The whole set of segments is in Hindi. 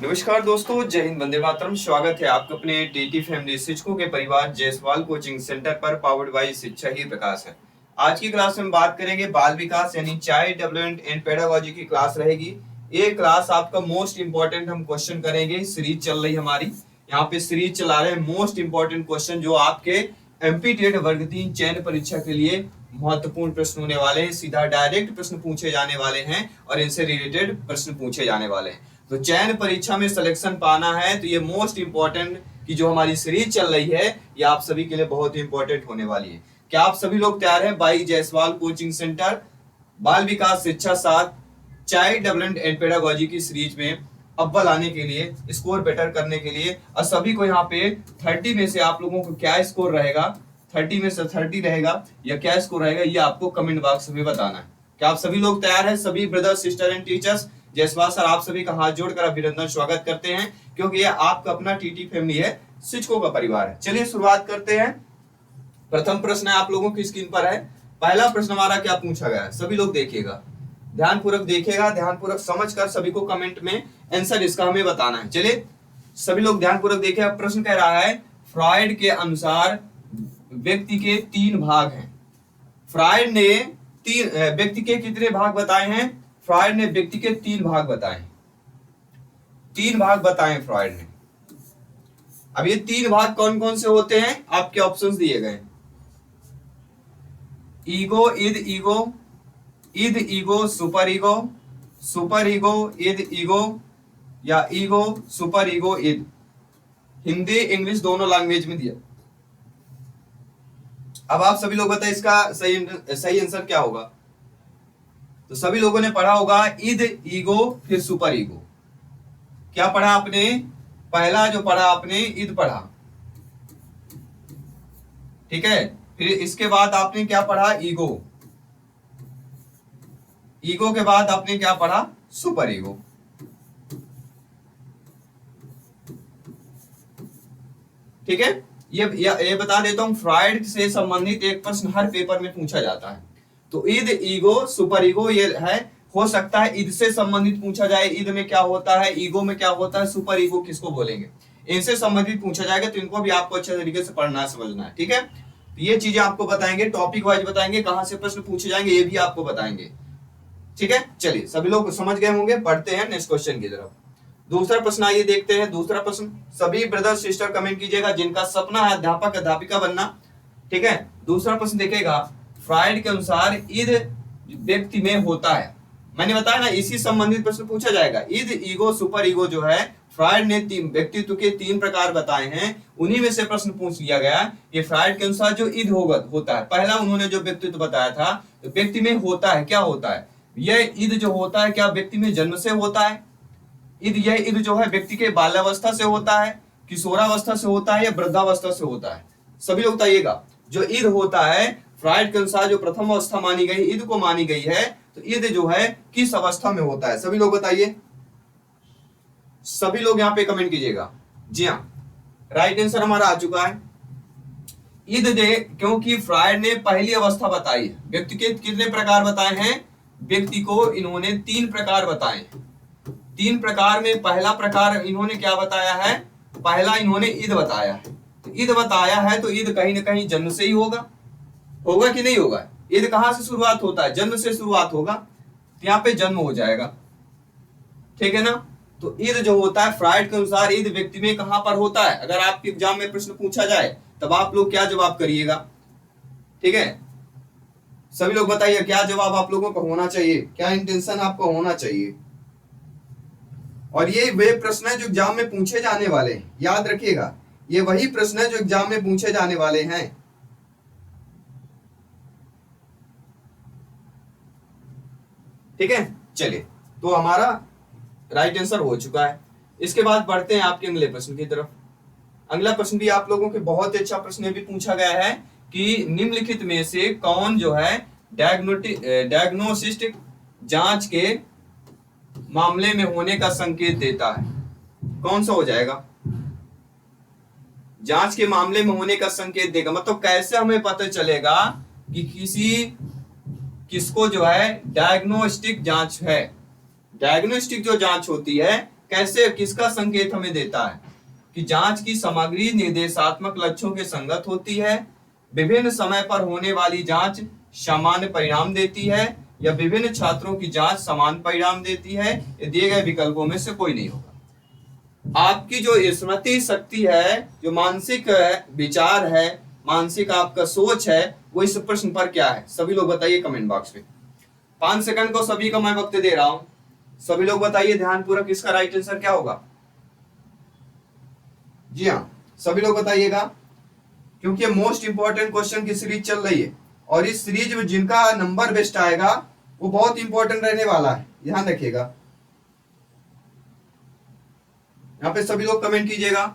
नमस्कार दोस्तों, जय हिंद, वंदे मातरम। स्वागत है आपका अपने टीटी फैमिली शिक्षकों के परिवार जायसवाल कोचिंग सेंटर पर, पावर्ड बाय शिक्षा ही प्रकाश है। आज की क्लास में बात करेंगे बाल विकास यानी चाइल्ड डेवलपमेंट एंड पेडागोजी की क्लास रहेगी। ये क्लास आपका मोस्ट इंपॉर्टेंट हम क्वेश्चन करेंगे। सीरीज चल रही हमारी, यहाँ पे सीरीज चला रहे हैं मोस्ट इंपॉर्टेंट क्वेश्चन जो आपके एमपी टेट वर्ग 3 चयन परीक्षा के लिए महत्वपूर्ण प्रश्न होने वाले हैं। सीधा डायरेक्ट प्रश्न पूछे जाने वाले हैं और इनसे रिलेटेड प्रश्न पूछे जाने वाले हैं। तो चयन परीक्षा में सिलेक्शन पाना है तो ये मोस्ट इंपॉर्टेंट की जो हमारी सीरीज चल रही है ये आप सभी के लिए बहुत ही इंपॉर्टेंट होने वाली है। क्या आप सभी लोग तैयार हैं? बाई जायसवाल कोचिंग सेंटर बाल विकास शिक्षा 7 चाइल्ड डेवलपमेंट एंड पेडागोजी की सीरीज में अव्वल आने के लिए, स्कोर बेटर करने के लिए। और सभी को यहाँ पे 30 में से आप लोगों को क्या स्कोर रहेगा, 30 में से 30 रहेगा या क्या स्कोर रहेगा, ये आपको कमेंट बॉक्स में बताना है। क्या आप सभी लोग तैयार हैं? सभी brother sister and teachers, Jaiswal sir आप सभी का हाथ जोड़कर अभिनंदन स्वागत करते हैं, क्योंकि ये आपका अपना टीटी फैमिली है, शिक्षकों का परिवार है। चलिए शुरुआत करते हैं। प्रथम प्रश्न है आप लोगों की स्क्रीन पर है। पहला प्रश्न हमारा क्या पूछा गया है, सभी लोग देखिएगा, ध्यानपूर्वक देखिएगा, ध्यानपूर्वक समझकर सभी को कमेंट में आंसर इसका हमें बताना है। चलिए सभी लोग ध्यानपूर्वक देखिए। प्रश्न कह रहा है फ्रॉइड के अनुसार व्यक्ति के 3 भाग हैं। फ्रॉइड ने व्यक्ति के कितने भाग बताए हैं? फ्रॉइड ने व्यक्ति के 3 भाग बताए, 3 भाग बताए फ्रॉइड ने। अब ये 3 भाग कौन कौन से होते हैं आपके ऑप्शंस दिए गए। Ego, id ego, id ego super ego, super ego id ego, या ego super ego id. Hindi English दोनों लैंग्वेज में दिया। अब आप सभी लोग बताएं इसका सही आंसर क्या होगा। तो सभी लोगों ने पढ़ा होगा इद ईगो फिर सुपर ईगो। क्या पढ़ा आपने? पहला जो पढ़ा आपने इद पढ़ा, ठीक है। फिर इसके बाद आपने क्या पढ़ा? ईगो। ईगो के बाद आपने क्या पढ़ा? Super ego. ठीक है। ये बता देता हूं, फ्रॉइड से संबंधित एक प्रश्न हर पेपर में पूछा जाता है। तो ईद ईगो सुपर ईगो ये है। हो सकता है ईद से संबंधित पूछा जाए, ईद में क्या होता है, ईगो में क्या होता है, सुपर ईगो किसको बोलेंगे, इनसे संबंधित पूछा जाएगा। तो इनको भी आपको अच्छे तरीके से पढ़ना है, समझना है, ठीक है। तो ये चीजें आपको बताएंगे, टॉपिक वाइज बताएंगे, कहां से प्रश्न पूछे जाएंगे ये भी आपको बताएंगे, ठीक है। चलिए सभी लोग समझ गए होंगे। पढ़ते हैं नेक्स्ट क्वेश्चन की तरफ। दूसरा प्रश्न आइए देखते हैं। दूसरा प्रश्न सभी ब्रदर सिस्टर कमेंट कीजिएगा जिनका सपना है अध्यापक अध्यापिका बनना, ठीक है। दूसरा प्रश्न देखेगा, फ्रॉइड के अनुसार ईद व्यक्ति में होता है। मैंने बताया ना, इसी संबंधित प्रश्न पूछा जाएगा। ईद ईगो सुपर ईगो जो है फ्रॉइड ने व्यक्तित्व के 3 प्रकार बताए हैं, उन्हीं में से प्रश्न पूछ लिया गया। ये फ्रॉइड के अनुसार जो ईद होता है, पहला उन्होंने जो व्यक्तित्व बताया था, तो व्यक्ति में होता है, क्या होता है, यह ईद जो होता है क्या व्यक्ति में जन्म से होता है? यह ईद जो है व्यक्ति के बाल्यावस्था से होता है, किशोरावस्था से होता है, या वृद्धावस्था से होता है? सभी लोग बताइएगा। जो ईद होता है फ्रॉइड के अनुसार जो प्रथम अवस्था मानी गई, ईद को मानी गई है, तो ईद जो है किस अवस्था में होता है? सभी लोग बताइए। सभी लोग यहाँ पे कमेंट कीजिएगा। जी हाँ, राइट आंसर हमारा आ चुका है ईद दे, क्योंकि फ्रॉइड ने पहली अवस्था बताई है। व्यक्ति के कितने प्रकार बताए हैं? व्यक्ति को इन्होंने 3 प्रकार बताए हैं। 3 प्रकार में पहला प्रकार इन्होंने क्या बताया है? पहला इन्होंने ईद बताया है। तो ईद बताया है तो ईद कहीं ना कहीं जन्म से ही होगा कि नहीं होगा? ईद कहां से शुरुआत होता है? जन्म से शुरुआत होगा, तो यहाँ पे जन्म हो जाएगा, ठीक है ना। तो ईद जो होता है फ्रॉइड के अनुसार ईद व्यक्ति में कहां पर होता है? अगर आपके एग्जाम में प्रश्न पूछा जाए तब आप लोग क्या जवाब करिएगा, ठीक है। सभी लोग बताइए क्या जवाब आप लोगों का होना चाहिए, क्या इंटेंशन आपका होना चाहिए। और ये वे प्रश्न है जो एग्जाम में पूछे जाने वाले हैं, याद रखिएगा, ये वही प्रश्न है जो एग्जाम में पूछे जाने वाले हैं। ठीक है, चलिए तो हमारा राइट आंसर हो चुका है। इसके बाद बढ़ते हैं आपके अगले प्रश्न की तरफ। अगला प्रश्न भी आप लोगों के बहुत अच्छा प्रश्न भी पूछा गया है कि निम्नलिखित में से कौन जो है डायग्नोस्टिक जांच के मामले में होने का संकेत देता है? कौन सा हो जाएगा? जांच के मामले में होने का संकेत देगा, मतलब कैसे हमें पता चलेगा कि किसको जो है डायग्नोस्टिक जांच है। डायग्नोस्टिक जो जांच होती है कैसे, किसका संकेत हमें देता है कि जांच की सामग्री निर्देशात्मक लक्ष्यों के संगत होती है, विभिन्न समय पर होने वाली जांच सामान्य परिणाम देती है, या विभिन्न छात्रों की जांच समान परिणाम देती है। ये दिए गए विकल्पों में से कोई नहीं होगा। आपकी जो स्मृति शक्ति है, जो मानसिक विचार है, मानसिक आपका सोच है, वो इस प्रश्न पर क्या है? सभी लोग बताइए कमेंट बॉक्स में। 5 सेकंड को सभी को मैं वक्त दे रहा हूं, सभी लोग बताइए ध्यानपूर्वक इसका राइट आंसर क्या होगा। जी हाँ, सभी लोग बताइएगा, क्योंकि मोस्ट इंपॉर्टेंट क्वेश्चन की सीरीज चल रही है और इस सीरीज में जिनका नंबर बेस्ट आएगा वो बहुत इंपॉर्टेंट रहने वाला है, ध्यान रखिएगा। यहाँ पे सभी लोग कमेंट कीजिएगा,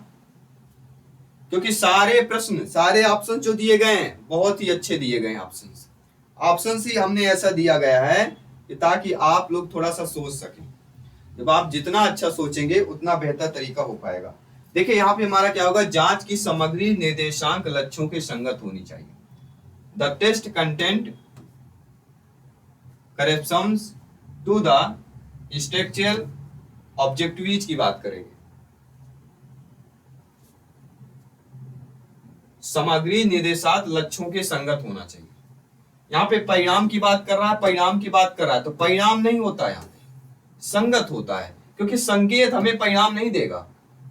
क्योंकि सारे प्रश्न, सारे ऑप्शन जो दिए गए हैं बहुत ही अच्छे दिए गए हैं। ऑप्शन ही हमने ऐसा दिया गया है कि ताकि आप लोग थोड़ा सा सोच सकें। जब आप जितना अच्छा सोचेंगे उतना बेहतर तरीका हो पाएगा। देखिए यहाँ पे हमारा क्या होगा, जांच की सामग्री निर्देशांक लक्ष्यों के संगत होनी चाहिए। The test content corrections to the structural objectives की बात करेंगे। सामग्री निर्देशात लक्ष्यों के संगत होना चाहिए। यहाँ पे परिणाम की बात कर रहा है, परिणाम की बात कर रहा है, तो परिणाम नहीं होता, यहाँ पे संगत होता है, क्योंकि संकेत हमें परिणाम नहीं देगा,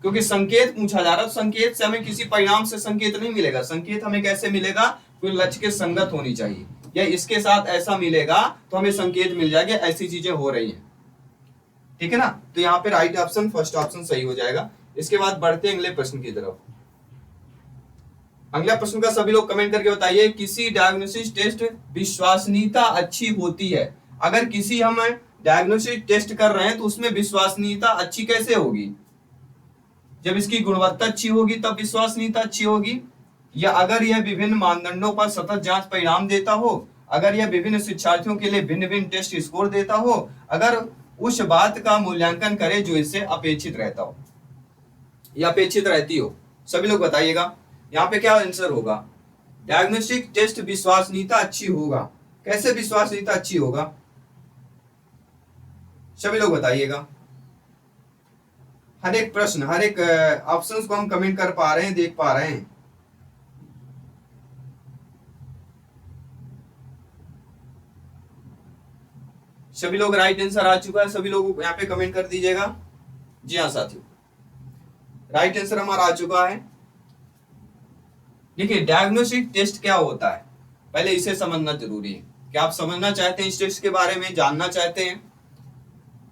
क्योंकि संकेत पूछा जा रहा है। संकेत से हमें किसी परिणाम से संकेत नहीं मिलेगा। संकेत हमें कैसे मिलेगा? कोई लक्ष्य के संगत होनी चाहिए, या इसके साथ ऐसा मिलेगा तो हमें संकेत मिल जाएगा ऐसी चीजें हो रही हैं, ठीक है ना। तो यहाँ पे राइट ऑप्शन, फर्स्ट ऑप्शन सही हो जाएगा। इसके बाद बढ़ते हैं अगले प्रश्न की तरफ। अगला प्रश्न का सभी लोग कमेंट करके बताइए, किसी डायग्नोसिस टेस्ट विश्वसनीयता अच्छी होती है। अगर किसी हम डायग्नोसिस टेस्ट कर रहे हैं तो उसमें विश्वसनीयता अच्छी कैसे होगी? जब इसकी गुणवत्ता अच्छी होगी तब विश्वसनीयता अच्छी होगी, या अगर यह विभिन्न मानदंडों पर सतत जांच परिणाम देता हो, अगर यह विभिन्न शिक्षार्थियों के लिए भिन्न भिन्न टेस्ट स्कोर देता हो, अगर उस बात का मूल्यांकन करे जो इससे अपेक्षित रहता हो या अपेक्षित रहती हो। सभी लोग बताइएगा यहाँ पे क्या आंसर होगा। डायग्नोस्टिक टेस्ट विश्वसनीयता अच्छी होगा, कैसे विश्वसनीयता अच्छी होगा? सभी लोग बताइएगा। हर एक प्रश्न, हर एक ऑप्शंस को हम कमेंट कर पा रहे हैं, देख पा रहे हैं। सभी लोग राइट आंसर आ चुका है, सभी लोग यहाँ पे कमेंट कर दीजिएगा। जी हाँ साथियों, राइट आंसर हमारा आ चुका है। देखिए डायग्नोस्टिक टेस्ट क्या होता है, पहले इसे समझना जरूरी है। क्या आप समझना चाहते हैं इस टेस्ट के बारे में, जानना चाहते हैं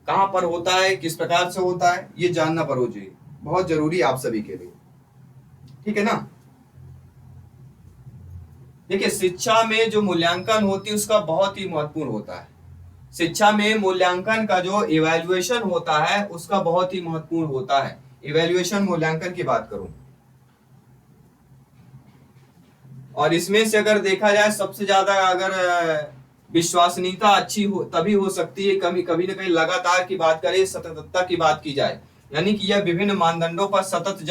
कहां पर होता है, किस प्रकार से होता है, ये जानना बहुत जरूरी है आप सभी के लिए, ठीक है ना। देखिए शिक्षा में जो मूल्यांकन होती है उसका बहुत ही महत्वपूर्ण होता है। शिक्षा में मूल्यांकन का जो इवैल्यूएशन होता है उसका बहुत ही महत्वपूर्ण होता है। इवैल्यूएशन मूल्यांकन की बात करूं, और इसमें से अगर देखा जाए सबसे ज्यादा अगर विश्वसनीयता अच्छी हो तभी हो सकती है कभी न कहीं लगातार की बात करें, सततता की बात की जाए, यानी कि यह विभिन्न मानदंडों पर सतत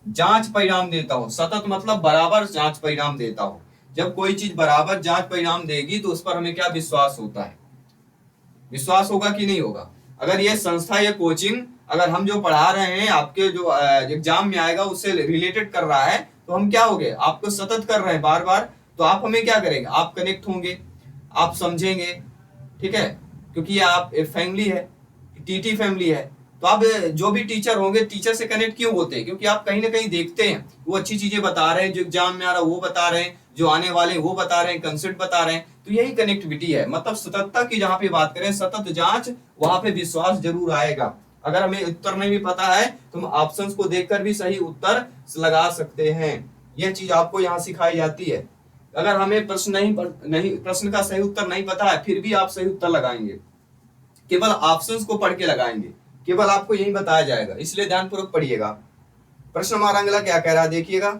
जांच परिणाम देता हो। सतत मतलब बराबर जांच परिणाम देता हो। जब कोई चीज बराबर जांच परिणाम देगी तो उस पर हमें क्या विश्वास होता है, विश्वास होगा कि नहीं होगा। अगर ये संस्था या कोचिंग, अगर हम जो पढ़ा रहे हैं आपके जो एग्जाम में आएगा उससे रिलेटेड कर रहा है, तो हम क्या हो गए, आपको सतत कर रहे हैं बार बार, तो आप हमें क्या करेंगे, आप कनेक्ट होंगे, आप समझेंगे, ठीक है, क्योंकि ये आप एक फैमिली है, टीटी फैमिली है, तो आप जो भी टीचर होंगे, टीचर से कनेक्ट क्यों होते हैं? क्योंकि आप कहीं ना कहीं देखते हैं वो अच्छी चीजें बता रहे हैं, जो एग्जाम में आ रहा है वो बता रहे हैं, जो आने वाले वो बता रहे हैं, कंसेप्ट बता रहे हैं, तो यही कनेक्टिविटी है। मतलब सततता की जहां पे बात करें, सतत जांच, वहां पे विश्वास जरूर आएगा। अगर हमें उत्तर नहीं भी पता है तो हम ऑप्शंस को देखकर भी सही उत्तर लगा सकते हैं। यह चीज आपको यहाँ सिखाई जाती है। अगर हमें प्रश्न का सही उत्तर नहीं पता है फिर भी आप सही उत्तर लगाएंगे, केवल ऑप्शंस को पढ़ के लगाएंगे, केवल आपको यही बताया जाएगा, इसलिए ध्यानपूर्वक पढ़िएगा। प्रश्न हमारा अगला क्या कह रहा है, देखिएगा।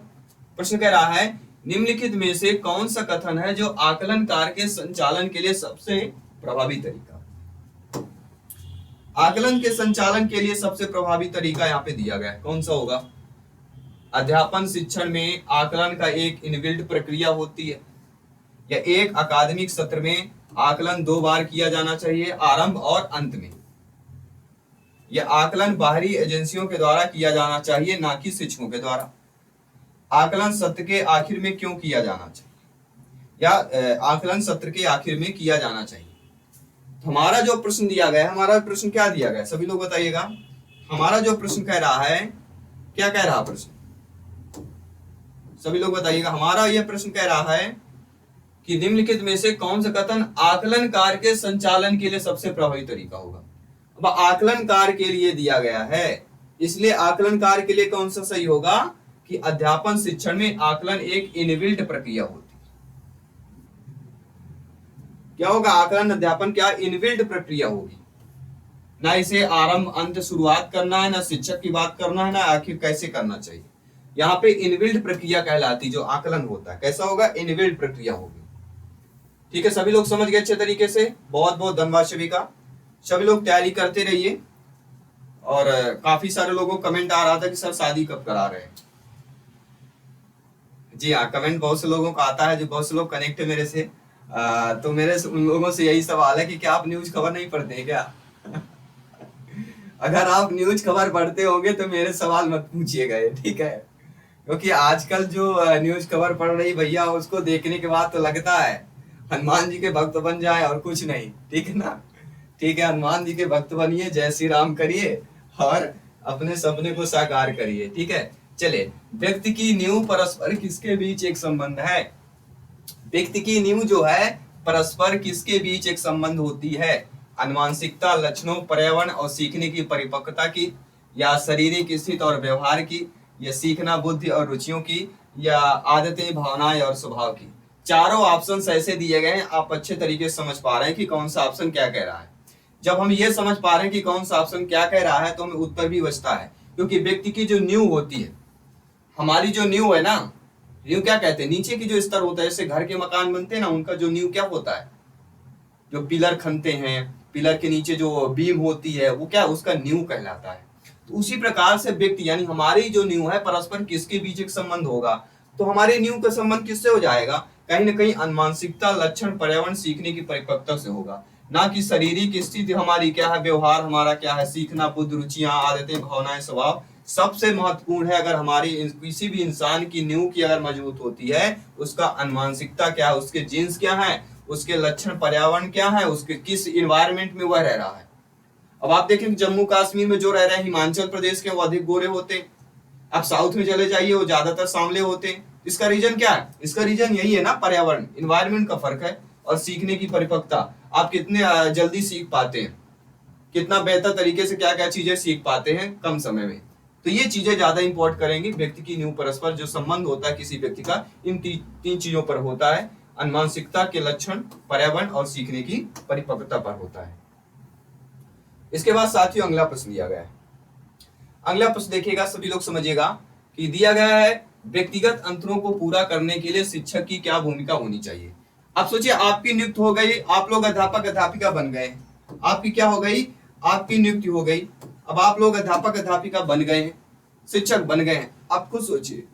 प्रश्न कह रहा है, निम्नलिखित में से कौन सा कथन है जो आकलन कार्य के संचालन के लिए सबसे प्रभावी तरीका? आकलन के संचालन के लिए सबसे प्रभावी तरीका यहाँ पे दिया गया है, कौन सा होगा? अध्यापन शिक्षण में आकलन का एक इनबिल्ट प्रक्रिया होती है, या एक अकादमिक सत्र में आकलन 2 बार किया जाना चाहिए, आरंभ और अंत में। यह आकलन बाहरी एजेंसियों के द्वारा किया जाना चाहिए, ना कि शिक्षकों के द्वारा। आकलन सत्र के आखिर में क्यों किया जाना चाहिए, या आकलन सत्र के आखिर में किया जाना चाहिए। हमारा जो प्रश्न दिया गया है, हमारा प्रश्न क्या दिया गया है, सभी लोग बताइएगा। हमारा जो प्रश्न कह रहा है, क्या कह रहा प्रश्न, सभी लोग बताइएगा। हमारा यह प्रश्न कह रहा है कि निम्नलिखित में से कौन सा कथन आकलन कार्य के संचालन के लिए सबसे प्रभावी तरीका होगा। अब आकलन कार्य के लिए दिया गया है, इसलिए आकलन कार्य के लिए कौन सा सही होगा कि अध्यापन शिक्षण में आकलन एक इनबिल्ट प्रक्रिया होती है। क्या होगा, आकलन अध्यापन क्या इनबिल्ट प्रक्रिया होगी, ना इसे आरंभ अंत शुरुआत करना है, ना शिक्षक की बात करना है, ना आखिर कैसे करना चाहिए। यहाँ पे इनबिल्ट प्रक्रिया कहलाती जो आकलन होता है, कैसा होगा, इनबिल्ट प्रक्रिया होगी। ठीक है, सभी लोग समझ गए अच्छे तरीके से। बहुत बहुत धन्यवाद सभी का। सभी लोग तैयारी करते रहिए। और काफी सारे लोगों को कमेंट आ रहा था कि सर शादी कब करा रहे हैं। जी हाँ, कमेंट बहुत से लोगों का आता है, जो बहुत से लोग कनेक्ट है मेरे से। तो मेरे उन लोगों से यही सवाल है कि क्या आप न्यूज खबर नहीं पढ़ते हैं क्या? अगर आप न्यूज खबर पढ़ते होंगे तो मेरे सवाल मत पूछिएगा, ठीक है, क्योंकि आजकल जो न्यूज खबर पढ़ रही भैया, उसको देखने के बाद तो लगता है हनुमान जी के भक्त बन जाए और कुछ नहीं। ठीक है ना, ठीक है, हनुमान जी के भक्त बनिए, जय श्री राम करिए और अपने सपने को साकार करिए। ठीक है, चले। व्यक्ति की नींव परस्पर किसके बीच एक संबंध है। व्यक्ति की नींव जो है परस्पर किसके बीच एक संबंध होती है, अनुवांशिकता, लक्षणों, पर्यावरण और सीखने की परिपक्वता की, या शारीरिक स्थिति और व्यवहार की, या सीखना बुद्धि और रुचियों की, या आदतें, भावनाएं और स्वभाव की। चारों ऑप्शन ऐसे दिए गए हैं, आप अच्छे तरीके से समझ पा रहे हैं कि कौन सा ऑप्शन क्या कह रहा है। जब हम ये समझ पा रहे हैं कि कौन सा ऑप्शन क्या कह रहा है, तो हमें उत्तर भी बचता है, क्योंकि व्यक्ति की जो नींव होती है, हमारी जो नींव है ना, नींव क्या कहते हैं, नीचे की जो स्तर होता है, जैसे घर के मकान बनते हैं ना, उनका जो नींव क्या होता है, जो पिलर खनते हैं, पिलर के नीचे जो बीम होती है, वो क्या, उसका नींव कहलाता है। तो उसी प्रकार से व्यक्ति, यानी हमारी जो नींव है, परस्पर किसके बीच एक संबंध होगा, तो हमारे नींव का संबंध किससे हो जाएगा, कहीं ना कहीं अनुवांशिकता, लक्षण, पर्यावरण, सीखने की परिपक्वता से होगा, ना कि शारीरिक स्थिति हमारी क्या है, व्यवहार हमारा क्या है, सीखना, बुद्धि, रुचियां, आदतें, भावनाएं, स्वभाव। सबसे महत्वपूर्ण है, अगर हमारी किसी भी इंसान की नींव की अगर मजबूत होती है, उसका अनुवांशिकता क्या है, उसके जीन्स क्या है, उसके लक्षण, पर्यावरण क्या है, उसके किस इन्वायरमेंट में वह रह रहा है। अब आप देखें जम्मू कश्मीर में जो रह रहे हैं, हिमाचल प्रदेश के, वो अधिक गोरे होते हैं। आप साउथ में चले जाइए, वो ज्यादातर सांवले होते हैं। इसका रीजन क्या है, इसका रीजन यही है ना, पर्यावरण, इन्वायरमेंट का फर्क है, और सीखने की परिपक्वता। आप कितने जल्दी सीख पाते हैं, कितना बेहतर तरीके से क्या क्या चीजें सीख पाते हैं कम समय में। तो ये चीजें ज्यादा इंपॉर्ट करेंगी। व्यक्ति की नींव परस्पर जो संबंध होता है किसी व्यक्ति का, इन तीन चीजों पर होता है, अनुवांशिकता के लक्षण, पर्यावरण और सीखने की परिपक्वता पर होता है। इसके बाद साथियों अगला प्रश्न दिया गया है। अगला प्रश्न देखिएगा, सभी लोग समझिएगा कि दिया गया है, व्यक्तिगत अंतरों को पूरा करने के लिए शिक्षक की क्या भूमिका होनी चाहिए। आप सोचिए, आपकी नियुक्ति हो गई, आप लोग अध्यापक अध्यापिका बन गए, आपकी क्या हो गई, आपकी नियुक्ति हो गई। अब आप लोग अध्यापक अध्यापिका बन गए हैं, शिक्षक बन गए हैं। आप खुद सोचिए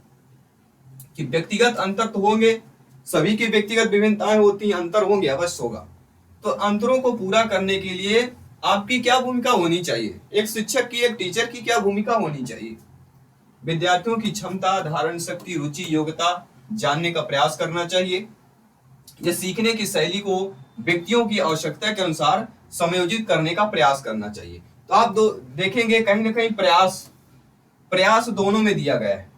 कि व्यक्तिगत अंतर तो होंगे, सभी की व्यक्तिगत विभिन्नताएं होती हैं, अंतर होंगे, अवश्य होगा। तो अंतरों को पूरा करने के लिए आपकी क्या भूमिका होनी चाहिए, एक शिक्षक की, एक टीचर की क्या भूमिका होनी चाहिए। विद्यार्थियों की क्षमता, धारण शक्ति, रुचि, योग्यता जानने का प्रयास करना चाहिए। यह सीखने की शैली को व्यक्तियों की आवश्यकता के अनुसार समायोजित करने का प्रयास करना चाहिए। तो आप देखेंगे कहीं ना कहीं प्रयास दोनों में दिया गया है,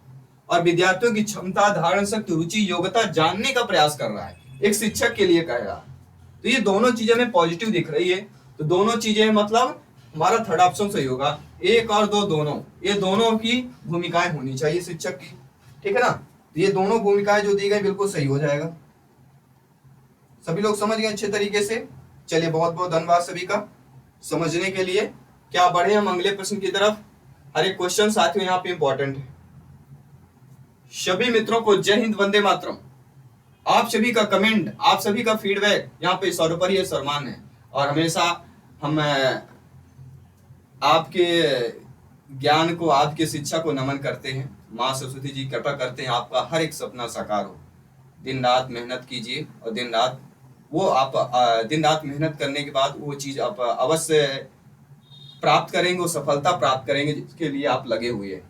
और विद्यार्थियों की क्षमता, धारण शक्ति, रुचि, योग्यता जानने का प्रयास कर रहा है, एक शिक्षक के लिए कह रहा है। तो ये दोनों चीजें में पॉजिटिव दिख रही है। तो दोनों चीजें मतलब हमारा थर्ड ऑप्शन सही होगा, एक और दो, दोनों, ये दोनों की भूमिकाएं होनी चाहिए शिक्षक की। ठीक है ना, तो ये दोनों भूमिकाएं जो दी गई बिल्कुल सही हो जाएगा। सभी लोग समझ गए अच्छे तरीके से। चलिए, बहुत बहुत धन्यवाद सभी का समझने के लिए। क्या बढ़े हम अगले प्रश्न की तरफ। हर एक क्वेश्चन साथियों यहाँ पे इंपॉर्टेंट है। सभी मित्रों को जय हिंद, वंदे मातरम। आप सभी का कमेंट, आप सभी का फीडबैक यहाँ पे सर्वोपरि सम्मान है, और हमेशा हम आपके ज्ञान को, आपके शिक्षा को नमन करते हैं। माँ सरस्वती जी कृपा करते हैं आपका हर एक सपना साकार हो। दिन रात मेहनत कीजिए, और दिन रात मेहनत करने के बाद वो चीज आप अवश्य प्राप्त करेंगे, वो सफलता प्राप्त करेंगे जिसके लिए आप लगे हुए हैं।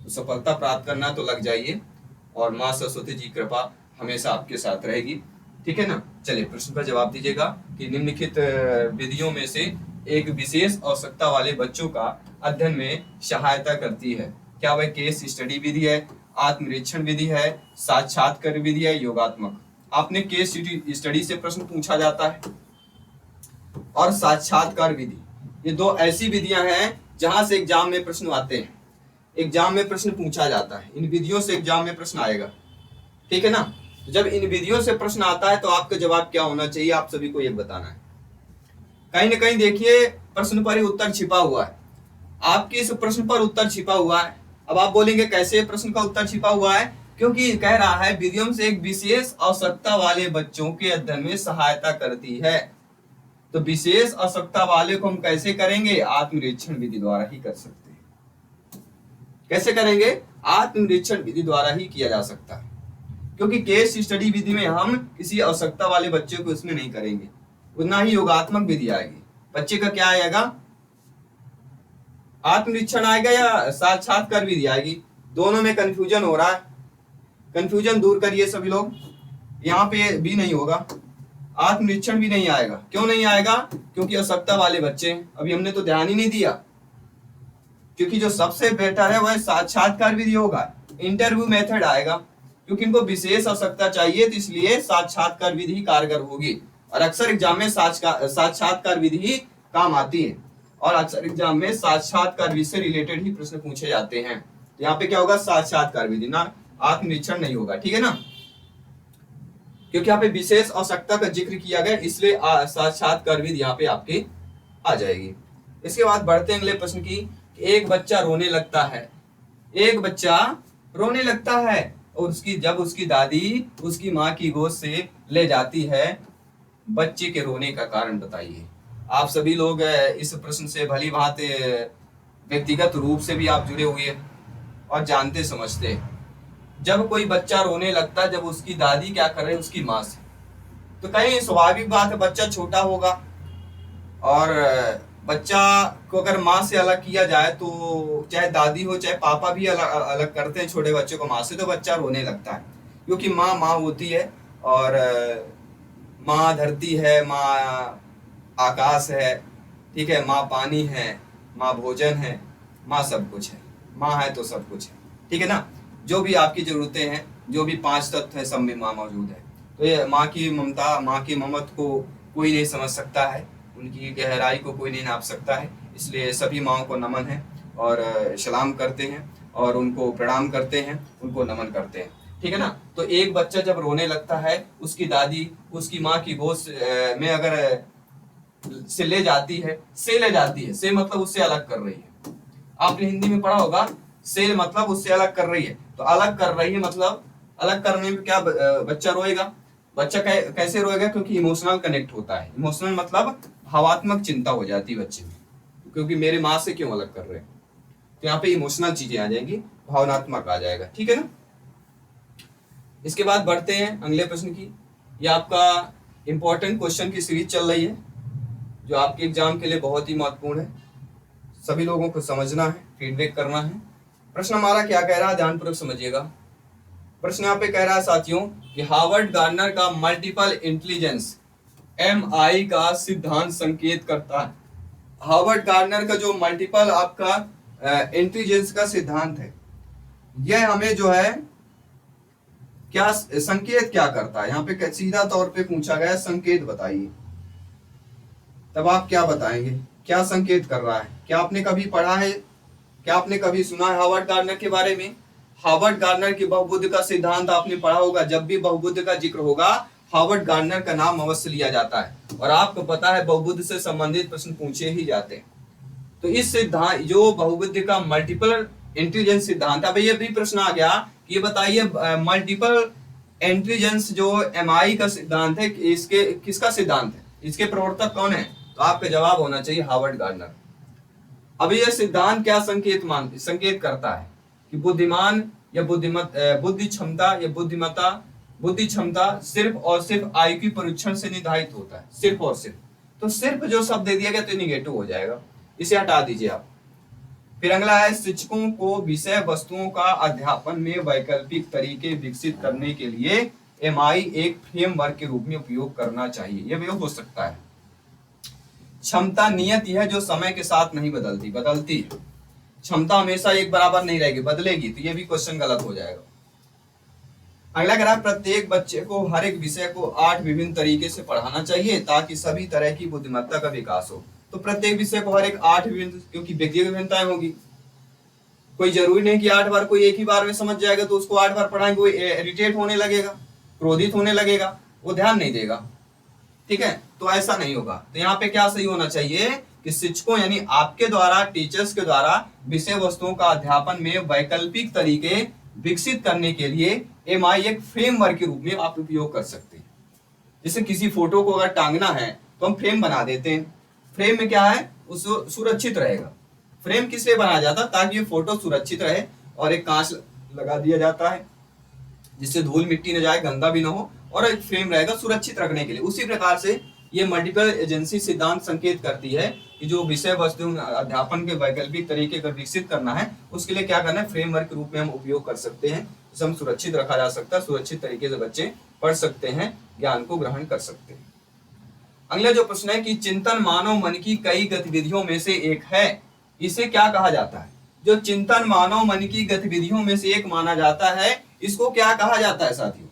तो सफलता प्राप्त करना तो लग जाइए, और माँ सरस्वती जी कृपा हमेशा आपके साथ रहेगी। ठीक है ना। चलिए प्रश्न का जवाब दीजिएगा कि निम्नलिखित विधियों में से एक विशेष आवश्यकता वाले बच्चों का अध्ययन में सहायता करती है। क्या वह केस स्टडी विधि है, आत्मनिरीक्षण विधि है, साक्षात्कार विधि है, योगात्मक। आपने केस स्टडी से प्रश्न पूछा जाता है और साक्षात्कार विधि, ये दो ऐसी विधियां हैं जहां से एग्जाम में प्रश्न आते हैं, एग्जाम में प्रश्न पूछा जाता है। इन विधियों से एग्जाम में प्रश्न आएगा। ठीक है ना। तो जब इन विधियों से प्रश्न आता है तो आपका जवाब क्या होना चाहिए, आप सभी को ये बताना है। कहीं ना कहीं देखिए प्रश्न पर ही उत्तर छिपा हुआ है, आपके इस प्रश्न पर उत्तर छिपा हुआ है। अब आप बोलेंगे कैसे प्रश्न का उत्तर छिपा हुआ है, क्योंकि कह रहा है विधियों से एक विशेष आवश्यकता वाले बच्चों के अध्ययन में सहायता करती है। तो विशेष आवश्यकता वाले को हम कैसे करेंगे, आत्मनिरीक्षण विधि द्वारा ही कर सकते हैं। कैसे करेंगे, आत्मनिरीक्षण विधि द्वारा ही किया जा सकता है, क्योंकि केस स्टडी विधि में हम किसी आवश्यकता वाले बच्चे को इसमें नहीं करेंगे। उतना ही योगात्मक विधि आएगी, बच्चे का क्या आएगा, आत्मनिरीक्षण आएगा या साक्षात्कार विधि आएगी। दोनों में कंफ्यूजन हो रहा है, कंफ्यूजन दूर करिए सभी लोग। यहाँ पे भी नहीं होगा, आत्मनिरीक्षण भी नहीं आएगा। क्यों नहीं आएगा, क्योंकि आवश्यकता वाले बच्चे, अभी हमने तो ध्यान ही नहीं दिया। क्योंकि जो सबसे बेटर है वह साक्षात्कार विधि होगा, इंटरव्यू मेथड आएगा, क्योंकि इनको विशेष आवश्यकता चाहिए, तो इसलिए साक्षात्कार विधि ही कारगर होगी। और अक्सर एग्जाम में साक्षात्कार विधि ही काम आती है, और अक्सर एग्जाम में साक्षात्कार विधि से रिलेटेड ही प्रश्न पूछे जाते हैं। तो यहाँ पे क्या होगा, साक्षात्कार विधि, ना आत्मनिरीक्षण नहीं होगा। ठीक है ना, क्योंकि यहाँ पे विशेष आवश्यकता का जिक्र किया गया, इसलिए साक्षात्कार विधि यहाँ पे आपके आ जाएगी। इसके बाद बढ़ते हैं अगले प्रश्न की। एक बच्चा रोने लगता है, एक बच्चा रोने लगता है और जब उसकी दादी उसकी माँ की गोद से ले जाती है, बच्चे के रोने का कारण बताइए। आप सभी लोग इस प्रश्न से भली भांति व्यक्तिगत रूप से भी आप जुड़े हुए हैं और जानते समझते हैं। जब कोई बच्चा रोने लगता है, जब उसकी दादी क्या कर रही है, उसकी माँ से, तो कहीं स्वाभाविक बात है बच्चा छोटा होगा, और बच्चा को अगर माँ से अलग किया जाए तो चाहे दादी हो चाहे पापा भी अलग करते हैं छोटे बच्चे को माँ से, तो बच्चा रोने लगता है। क्योंकि माँ माँ होती है, और माँ धरती है, माँ आकाश है, ठीक है, माँ पानी है, माँ भोजन है, माँ सब कुछ है, माँ है तो सब कुछ है। ठीक है ना, जो भी आपकी जरूरतें हैं, जो भी 5 तत्व है, सब में माँ मौजूद है। तो ये माँ की ममता, माँ की ममता को कोई नहीं समझ सकता है, उनकी गहराई को कोई नहीं नाप सकता है। इसलिए सभी माँओं को नमन है, और सलाम करते हैं, और उनको प्रणाम करते हैं, उनको नमन करते हैं। ठीक है ना। तो एक बच्चा जब रोने लगता है, उसकी दादी उसकी माँ की गोद में अगर से ले जाती है, से मतलब उससे अलग कर रही है। आपने हिंदी में पढ़ा होगा, से मतलब उससे अलग कर रही है। तो अलग कर रही है मतलब अलग करने में क्या बच्चा रोएगा। बच्चा कैसे रोएगा, क्योंकि इमोशनल कनेक्ट होता है। इमोशनल मतलब भावात्मक चिंता हो जाती है बच्चे में, क्योंकि मेरे माँ से क्यों अलग कर रहे हैं। तो यहाँ पे इमोशनल चीजें आ जाएंगी, भावनात्मक आ जाएगा। ठीक है ना। इसके बाद बढ़ते हैं अगले प्रश्न की। ये आपका इंपॉर्टेंट क्वेश्चन की सीरीज चल रही है, जो आपके एग्जाम के लिए बहुत ही महत्वपूर्ण है। सभी लोगों को समझना है, फीडबैक करना है। प्रश्न हमारा क्या कह रहा है, ध्यानपूर्वक समझिएगा। प्रश्न यहाँ पे कह रहा है साथियों कि हार्वर्ड गार्डनर का मल्टीपल इंटेलिजेंस MI का सिद्धांत संकेत करता है। हार्वर्ड गार्डनर का जो मल्टीपल आपका इंटेलिजेंस का सिद्धांत है, यह हमें जो है क्या संकेत क्या करता है। यहाँ पे सीधा तौर पे पूछा गया संकेत बताइए, तब आप क्या बताएंगे, क्या संकेत कर रहा है। क्या आपने कभी पढ़ा है, क्या आपने कभी सुना है हार्वर्ड गार्डनर के बारे में। हार्वर्ड गार्डनर की बहुबुद्धि का सिद्धांत आपने पढ़ा होगा। जब भी बहुबुद्धि का जिक्र होगा, हार्वर्ड गार्डनर का नाम अवश्य लिया जाता है, और आपको पता है बहुबुद्धि से संबंधित प्रश्न पूछे ही जाते हैं। तो इस सिद्धांत, जो बहुबुद्धि का मल्टीपल इंटेलिजेंस सिद्धांत, अब ये भी प्रश्न आ गया कि ये बताइए मल्टीपल इंटेलिजेंस जो MI का सिद्धांत है, इसके किसका सिद्धांत है, इसके प्रवर्तक कौन है। तो आपका जवाब होना चाहिए हार्वर्ड गार्डनर। अब यह सिद्धांत क्या संकेत करता है कि बुद्धिमान या बुद्धि क्षमता सिर्फ और सिर्फ IQ परीक्षण से निर्धारित होता है, सिर्फ और सिर्फ। तो सिर्फ जो शब्द दे दिया गया तो निगेटिव हो जाएगा, इसे हटा दीजिए आप। फिर अगला है शिक्षकों को विषय वस्तुओं का अध्यापन में वैकल्पिक तरीके विकसित करने के लिए एमआई एक फ्रेमवर्क के रूप में उपयोग करना चाहिए। यह भी हो सकता है। क्षमता नियत है जो समय के साथ नहीं बदलती, बदलती है। क्षमता हमेशा एक बराबर नहीं रहेगी, बदलेगी, तो ये भी क्वेश्चन गलत हो जाएगा। अगला कह रहा है प्रत्येक बच्चे को हर एक विषय को 8 विभिन्न तरीके से पढ़ाना चाहिए ताकि सभी तरह की बुद्धिमत्ता का विकास हो। तो प्रत्येक विषय को हर एक 8 विभिन्न, क्योंकि व्यक्तिगत विभिन्नताएं होगी, कोई जरूरी नहीं कि 8 बार कोई एक ही बार में समझ जाएगा तो उसको 8 बार पढ़ाएंगे, वो इरिटेट होने लगेगा, क्रोधित होने लगेगा, वो ध्यान नहीं देगा। ठीक है, तो ऐसा नहीं होगा। तो यहाँ पे क्या सही होना चाहिए कि शिक्षकों यानी आपके द्वारा, टीचर्स के द्वारा विषय वस्तुओं का अध्यापन में वैकल्पिक तरीके विकसित करने के लिए एमआई एक फ्रेमवर्क के रूप में आप उपयोग कर सकते हैं। जैसे किसी फोटो को अगर टांगना है तो हम फ्रेम बना देते हैं। फ्रेम में क्या है, उस सुरक्षित रहेगा। फ्रेम किस लिए बनाया जाता है, ताकि ये फोटो सुरक्षित रहे, और एक कांच लगा दिया जाता है जिससे धूल मिट्टी न जाए, गंदा भी ना हो, और एक फ्रेम रहेगा सुरक्षित रखने के लिए। उसी प्रकार से ये मल्टीपल एजेंसी सिद्धांत संकेत करती है कि जो विषय वस्तु अध्यापन के वैकल्पिक तरीके को विकसित करना है, उसके लिए क्या करना है, फ्रेमवर्क के रूप में हम उपयोग कर सकते हैं, जिसे हम सुरक्षित रखा जा सकता है, सुरक्षित तरीके से बच्चे पढ़ सकते हैं, ज्ञान को ग्रहण कर सकते हैं। अगला जो प्रश्न है कि चिंतन मानव मन की कई गतिविधियों में से एक है, इसे क्या कहा जाता है? जो चिंतन मानव मन की गतिविधियों में से एक माना जाता है, इसको क्या कहा जाता है साथियों?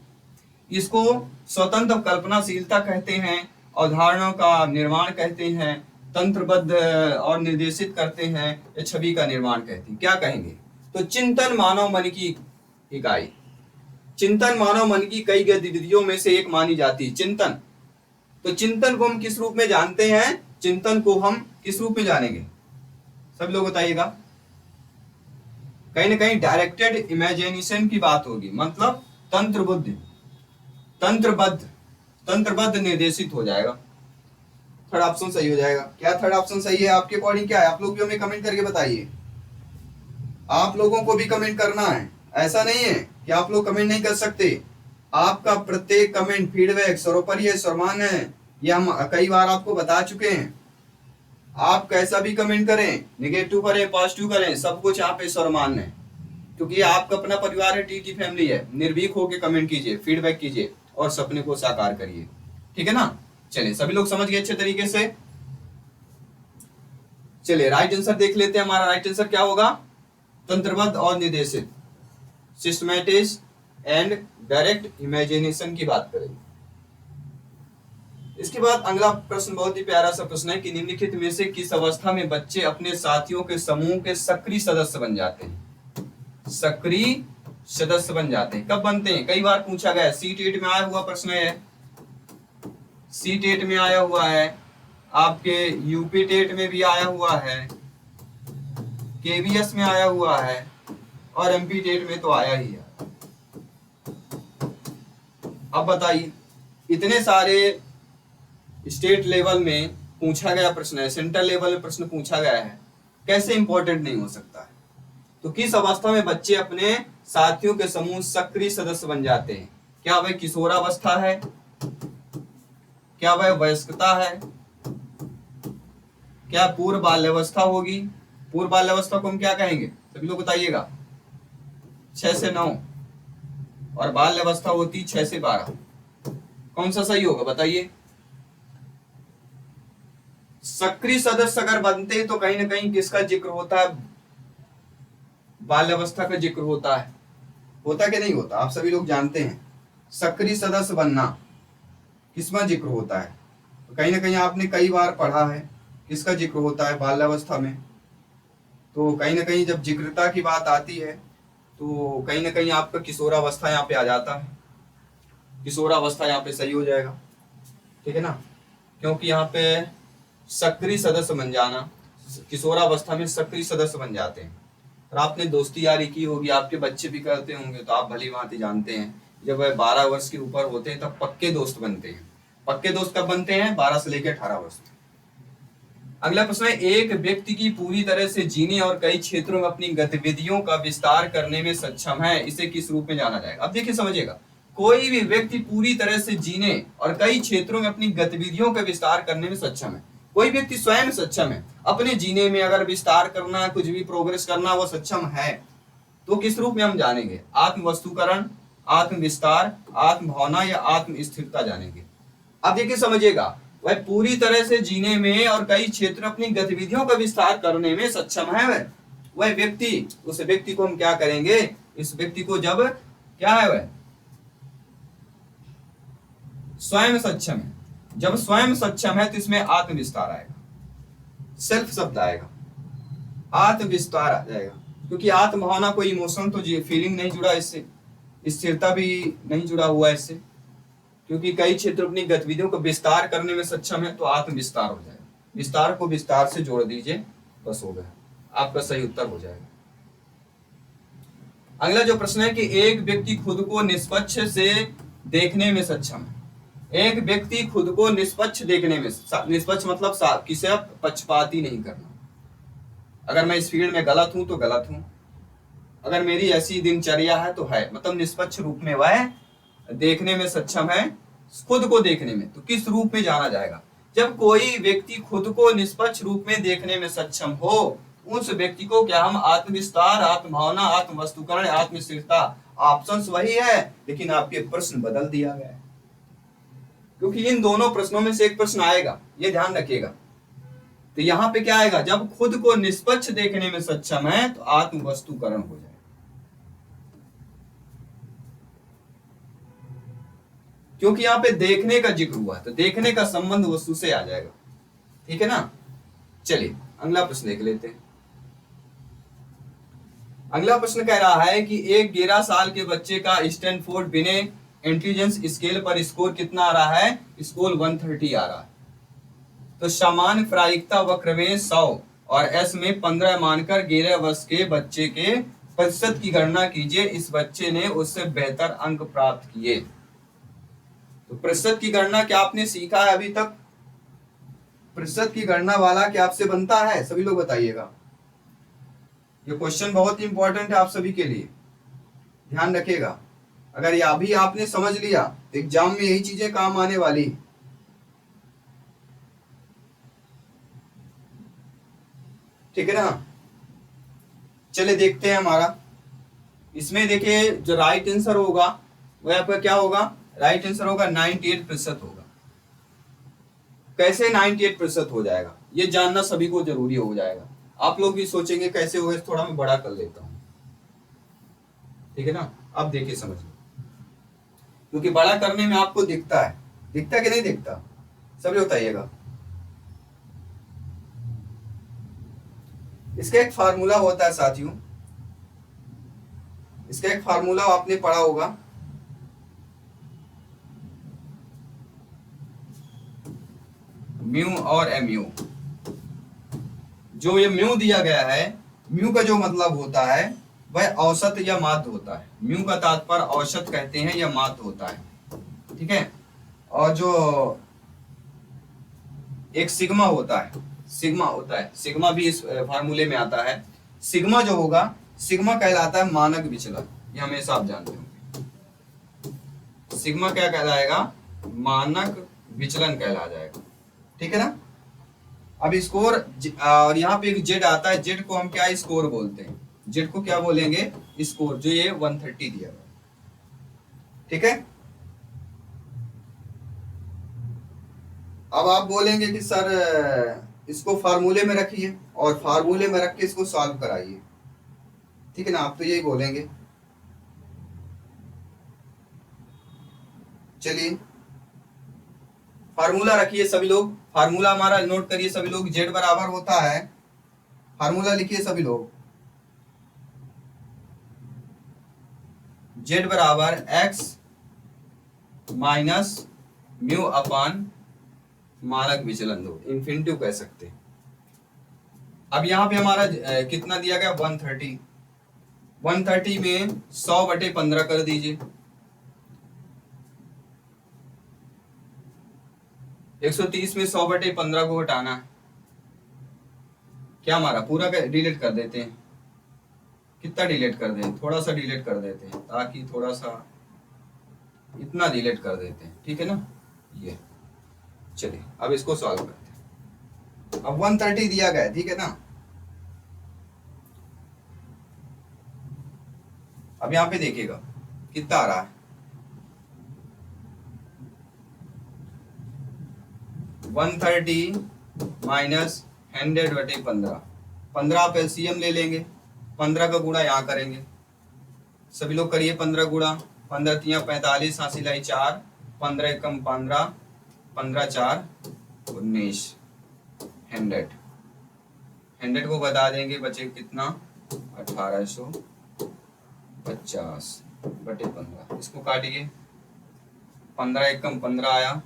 इसको स्वतंत्र कल्पनाशीलता कहते हैं, अवधारणाओं का निर्माण कहते हैं, तंत्रबद्ध और निर्देशित करते हैं, या छवि का निर्माण कहते हैं। क्या कहेंगे? तो चिंतन मानव मन की इकाई, चिंतन मानव मन की कई गतिविधियों में से एक मानी जाती है चिंतन। तो चिंतन को हम किस रूप में जानते हैं? चिंतन को हम किस रूप में जानेंगे, सब लोग बताइएगा। कहीं ना कहीं डायरेक्टेड इमेजिनेशन की बात होगी, मतलब तंत्रबद्ध निर्देशित हो जाएगा। थर्ड ऑप्शन सही हो जाएगा। क्या थर्ड ऑप्शन सही है? आपके अकॉर्डिंग क्या है? आप लोग भी हमें कमेंट करके बताइए। आप लोगों को भी कमेंट करना है, ऐसा नहीं है कि आप लोग कमेंट नहीं कर सकते। आपका प्रत्येक कमेंट फीडबैक सर्वोपरि है, सर्वमान्य है, ये हम कई बार आपको बता चुके हैं। आप कैसा भी कमेंट करें, नेगेटिव करें, पॉजिटिव करें, सब कुछ यहाँ पे सर्वमान्य है, क्योंकि आपका अपना परिवार है, टीटी फैमिली है। निर्भीक होकर कमेंट कीजिए, फीडबैक कीजिए और सपने को साकार करिए। ठीक है ना? चलिए, सभी लोग समझ गए अच्छे तरीके से। चलिए राइट आंसर देख लेते हैं। हमारा राइट आंसर क्या होगा? तंत्रबद्ध और निर्देशित, सिस्टमैटिक एंड डायरेक्ट इमेजिनेशन की बात करेंगे। इसके बाद अगला प्रश्न बहुत ही प्यारा सा प्रश्न है कि निम्नलिखित में से किस अवस्था में बच्चे अपने साथियों के समूह के सक्रिय सदस्य बन जाते हैं? सक्रिय सदस्य बन जाते हैं, कब बनते हैं? कई बार पूछा गया है, C-TET में आया हुआ प्रश्न है, C-TET में आया हुआ है, आपके UP-TET में भी आया हुआ है, KVS में आया हुआ है, और MP-TET में तो आया ही है। अब बताइए, इतने सारे स्टेट लेवल में पूछा गया प्रश्न है, सेंट्रल लेवल में प्रश्न पूछा गया है, कैसे इंपॉर्टेंट नहीं हो सकता है? तो किस अवस्था में बच्चे अपने साथियों के समूह सक्रिय सदस्य बन जाते हैं? क्या वह किशोरावस्था है? क्या वह वयस्कता है? क्या पूर्व बाल्यावस्था होगी? पूर्व बाल्यावस्था को हम क्या कहेंगे? सभी लोग बताइएगा। 6 से 9, और बाल्यावस्था होती 6 से 12। कौन सा सही होगा बताइए? सक्रिय सदस्य अगर बनते हैं तो कहीं ना कहीं किसका जिक्र होता है? बाल्यावस्था का जिक्र होता है। होता कि नहीं होता? आप सभी लोग जानते हैं। सक्रिय सदस्य बनना किसमें जिक्र होता है? तो कहीं ना कहीं आपने कई बार पढ़ा है, किसका जिक्र होता है? बाल्यावस्था में। तो कहीं ना कहीं जब जिक्रता की बात आती है तो कहीं ना कहीं आपका किशोरावस्था यहाँ पे आ जाता है। किशोरावस्था यहाँ पे सही हो जाएगा। ठीक है ना? क्योंकि यहाँ पे सक्रिय सदस्य बन जाना, किशोरावस्था में सक्रिय सदस्य बन जाते हैं। और आपने दोस्ती यारी की होगी, आपके बच्चे भी करते होंगे, तो आप भली भांति जानते हैं जब वह 12 वर्ष के ऊपर होते हैं तब पक्के दोस्त बनते हैं। पक्के दोस्त कब बनते हैं? 12 से लेकर 18 वर्ष। अगला प्रश्न है, एक व्यक्ति की पूरी तरह से जीने और कई क्षेत्रों में अपनी गतिविधियों का विस्तार करने में सक्षम है, इसे किस रूप में जाना जाएगा? अब देखिए, समझिएगा, कोई भी व्यक्ति पूरी तरह से जीने और कई क्षेत्रों में अपनी गतिविधियों का विस्तार करने में सक्षम है। कोई व्यक्ति स्वयं सक्षम है, अपने जीने में अगर विस्तार करना है, कुछ भी प्रोग्रेस करना, वो सक्षम है, तो किस रूप में हम जानेंगे? आत्म वस्तुकरण, आत्म विस्तार, आत्म भावना या आत्म स्थिरता जानेंगे। अब देखिए समझिएगा, वह पूरी तरह से जीने में और कई क्षेत्र अपनी गतिविधियों का विस्तार करने में सक्षम है वह व्यक्ति, उस व्यक्ति को हम क्या करेंगे? इस व्यक्ति को जब क्या है, वह स्वयं सक्षम है। जब स्वयं सक्षम है तो इसमें आत्म विस्तार आएगा, सेल्फ शब्द आएगा, आत्म विस्तार आ जाएगा, क्योंकि आत्म भावना कोई इमोशन तो फीलिंग नहीं जुड़ा इससे, स्थिरता भी नहीं जुड़ा हुआ इससे, क्योंकि कई क्षेत्र अपनी गतिविधियों को विस्तार करने में सक्षम है, तो आत्म विस्तार हो जाएगा। विस्तार को विस्तार से जोड़ दीजिए, बस हो गया, आपका सही उत्तर हो जाएगा। अगला जो प्रश्न है कि एक व्यक्ति खुद को निष्पक्ष से देखने में सक्षम है। एक व्यक्ति खुद को निष्पक्ष देखने में, निष्पक्ष मतलब किसी पक्षपाती नहीं करना। अगर मैं इस फील्ड में गलत हूं तो गलत हूं, अगर मेरी ऐसी दिनचर्या है तो है, मतलब निष्पक्ष रूप में वह देखने में सक्षम है। खुद को देखने में तो किस रूप में जाना जाएगा? जब कोई व्यक्ति खुद को निष्पक्ष रूप में देखने में सक्षम हो, उस व्यक्ति को क्या हम आत्म विस्तार, आत्म भावना, आत्म वस्तुकरण, आत्म स्थिरता, ऑप्शंस वही है, लेकिन आपके प्रश्न बदल दिया गया है, क्योंकि इन दोनों प्रश्नों में से एक प्रश्न आएगा, ये ध्यान रखिएगा। तो यहां पे क्या आएगा? जब खुद को निष्पक्ष देखने में सक्षम है तो आत्म वस्तुकरण हो जाएगा, क्योंकि यहाँ पे देखने का जिक्र हुआ है, तो देखने का संबंध वस्तु से आ जाएगा। ठीक है ना? चलिए अगला प्रश्न देख लेते हैं। अगला प्रश्न कह रहा है कि एक 11 साल के बच्चे का स्टैनफोर्ड बिने इंटेलिजेंस स्केल पर स्कोर कितना आ रहा है? स्कोर 130 आ रहा है। तो सामान्य प्रायिकता वक्र में 100 और एस में 15 मानकर 11 वर्ष के बच्चे के प्रतिशत की गणना कीजिए। इस बच्चे ने उससे बेहतर अंक प्राप्त किए। तो प्रतिशत की गणना क्या आपने सीखा है अभी तक? प्रतिशत की गणना वाला क्या आपसे बनता है? सभी लोग बताइएगा। ये क्वेश्चन बहुत इंपॉर्टेंट है आप सभी के लिए, ध्यान रखिएगा। अगर ये अभी आपने समझ लिया तो एग्जाम में यही चीजें काम आने वाली। ठीक है ना? चले देखते हैं हमारा। इसमें देखिए जो राइट आंसर होगा वह आपका क्या होगा? राइट आंसर होगा 98% होगा। कैसे 98% हो जाएगा ये जानना सभी को जरूरी हो जाएगा। आप लोग भी सोचेंगे कैसे होगा, थोड़ा मैं बड़ा कर लेता हूं। ठीक है ना? अब देखिए समझिए, क्योंकि बड़ा करने में आपको दिखता है, दिखता कि नहीं दिखता? सभी बताइएगा। इसका एक फार्मूला होता है साथियों, इसका एक फार्मूला आपने पढ़ा होगा, म्यू और एमयू। जो ये म्यू दिया गया है, म्यू का जो मतलब होता है वह औसत या माध्य होता है। म्यू का तात्पर्य औसत कहते हैं या माध्य होता है। ठीक है? और जो एक सिग्मा होता है, सिग्मा होता है, सिग्मा भी इस फार्मूले में आता है। सिग्मा जो होगा, सिग्मा कहलाता है मानक विचलन, ये हमेशा आप जानते हो। सिग्मा क्या कहलाएगा? मानक विचलन कहला जाएगा। ठीक है ना? अब स्कोर, और यहाँ पे एक जेड आता है, जेड को हम क्या स्कोर बोलते हैं? जेड को क्या बोलेंगे? स्कोर। जो ये 130 दिया हुआ। ठीक है? अब आप बोलेंगे कि सर इसको फार्मूले में रखिए और फार्मूले में रख के इसको सॉल्व कराइए। ठीक है ना? आप तो यही बोलेंगे। चलिए फार्मूला रखिए सभी लोग, फार्मूला हमारा नोट करिए सभी लोग। जेड बराबर होता है, फार्मूला लिखिए सभी लोग, जेड बराबर एक्स माइनस म्यू अपान मानक विचलन, दो इन्फिनिटिव कह सकते हैं। अब यहाँ पे हमारा कितना दिया गया? 130। 130 में 100/15 कर दीजिए। 130 में 100/15 को हटाना है, क्या हमारा पूरा डिलीट कर देते हैं। कितना डिलीट कर दें? थोड़ा सा डिलीट कर देते हैं, ताकि थोड़ा सा इतना डिलीट कर देते हैं। ठीक है ना? ये चलिए अब इसको सॉल्व करते हैं। अब 130 दिया गया है, ठीक है ना। अब यहाँ पे देखिएगा कितना आ रहा है, 130 माइनस 100/15। 15 आप एलसीएम ले लेंगे, 15 का गुणा यहाँ करेंगे, सभी लोग करिए 15 गुणा, 15 तिया 45, हाँसी लाई 4, 15 एकम 15, 15 4 19, 100 को बता देंगे, बचे कितना 1850/15। इसको काटिए, 15 एकम 15 आया,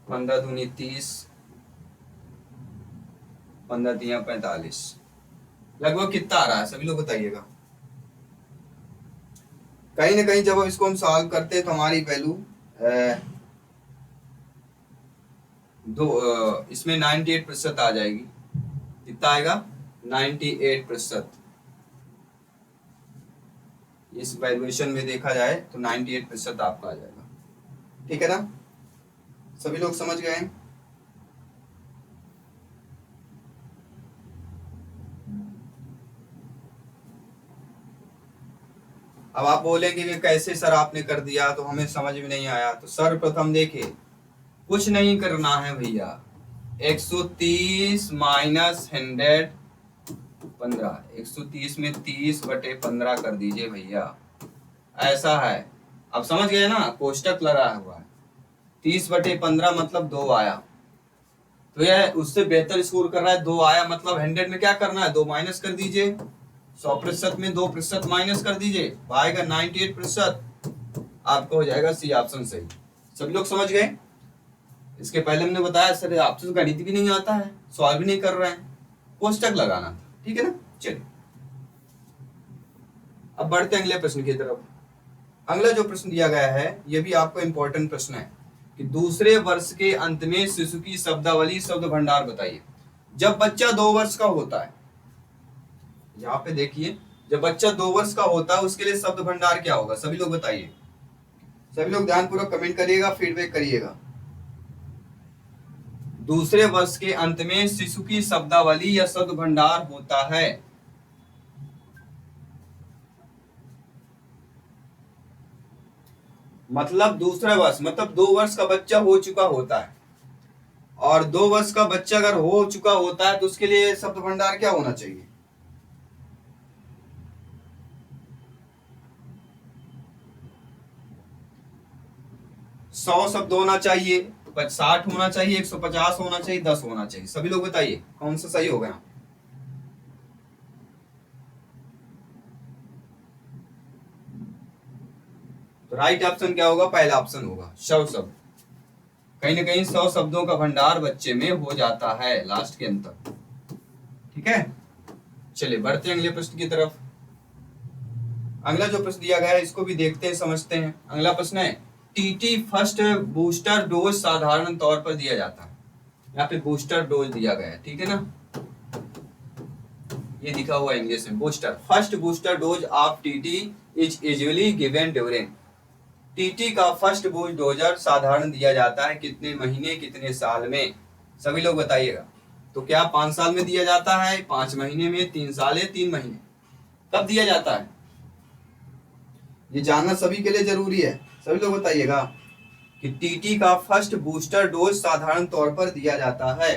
15 दूनी 30, 15 तिया 45, लगभग कितना आ रहा है सभी लोग बताइएगा। कहीं ना कहीं जब हम इसको सॉल्व करते हैं तो हमारी वैल्यू इसमें 98% आ जाएगी। कितना आएगा 98%। इस वैल्यूएशन में देखा जाए तो 98% आपका आ जाएगा, ठीक है ना, सभी लोग समझ गए हैं। अब आप बोलेंगे कि कैसे सर आपने कर दिया, तो हमें समझ में नहीं आया। तो सर्वप्रथम देखिए, कुछ नहीं करना है भैया, 130 माइनस 115, 130 में 30/15 कर दीजिए भैया, ऐसा है। अब समझ गए ना, कोष्टक लगा हुआ है, 30/15 मतलब 2 आया। तो यह उससे बेहतर स्कोर कर रहा है, 2 आया मतलब 100 में क्या करना है, 2 माइनस कर दीजिए, 100% में 2% माइनस कर दीजिए, आएगा 98%। आपको हो जाएगा सी ऑप्शन सही। सभी लोग समझ गए। इसके पहले हमने बताया सर आपसे तो गणित भी नहीं आता है, सॉल्व भी नहीं कर रहे हैं, कोष्टक लगाना था, ठीक है ना। चलिए अब बढ़ते हैं अगले प्रश्न की तरफ। अगला जो प्रश्न दिया गया है ये भी आपको इंपॉर्टेंट प्रश्न है कि दूसरे वर्ष के अंत में शिशु की शब्दावली शब्द भंडार बताइए। जब बच्चा 2 वर्ष का होता है, यहाँ पे देखिए, जब बच्चा 2 वर्ष का होता है उसके लिए शब्द भंडार क्या होगा, सभी लोग बताइए। सभी लोग ध्यानपूर्वक कमेंट करिएगा, फीडबैक करिएगा। दूसरे वर्ष के अंत में शिशु की शब्दावली या शब्द भंडार होता है। मतलब दूसरा वर्ष मतलब 2 वर्ष का बच्चा हो चुका होता है, और 2 वर्ष का बच्चा अगर हो चुका होता है तो उसके लिए शब्द भंडार क्या होना चाहिए। 100 शब्द होना चाहिए, 60 होना चाहिए, 150 होना चाहिए, 10 होना चाहिए। सभी लोग बताइए कौन सा सही होगा। तो राइट ऑप्शन क्या होगा, पहला ऑप्शन होगा 100 शब्द। कहीं ना कहीं 100 शब्दों का भंडार बच्चे में हो जाता है लास्ट के अंत तक, ठीक है। चलिए बढ़ते हैं अगले प्रश्न की तरफ। अगला जो प्रश्न दिया गया है इसको भी देखते हैं, समझते हैं। अगला प्रश्न है, टीटी फर्स्ट बूस्टर डोज साधारण तौर पर दिया जाता है। यहाँ पे बूस्टर डोज दिया गया है, ठीक है ना, ये लिखा हुआ इंग्लिश में, booster first booster dose of TT is usually given during. TT का फर्स्ट बूस्ट डोजर साधारण दिया जाता है कितने महीने कितने साल में, सभी लोग बताइएगा। तो क्या 5 साल में दिया जाता है, 5 महीने में, 3 साल या 3 महीने, कब दिया जाता है, ये जानना सभी के लिए जरूरी है। सभी लोग बताइएगा कि टीटी का फर्स्ट बूस्टर डोज साधारण तौर पर दिया जाता है।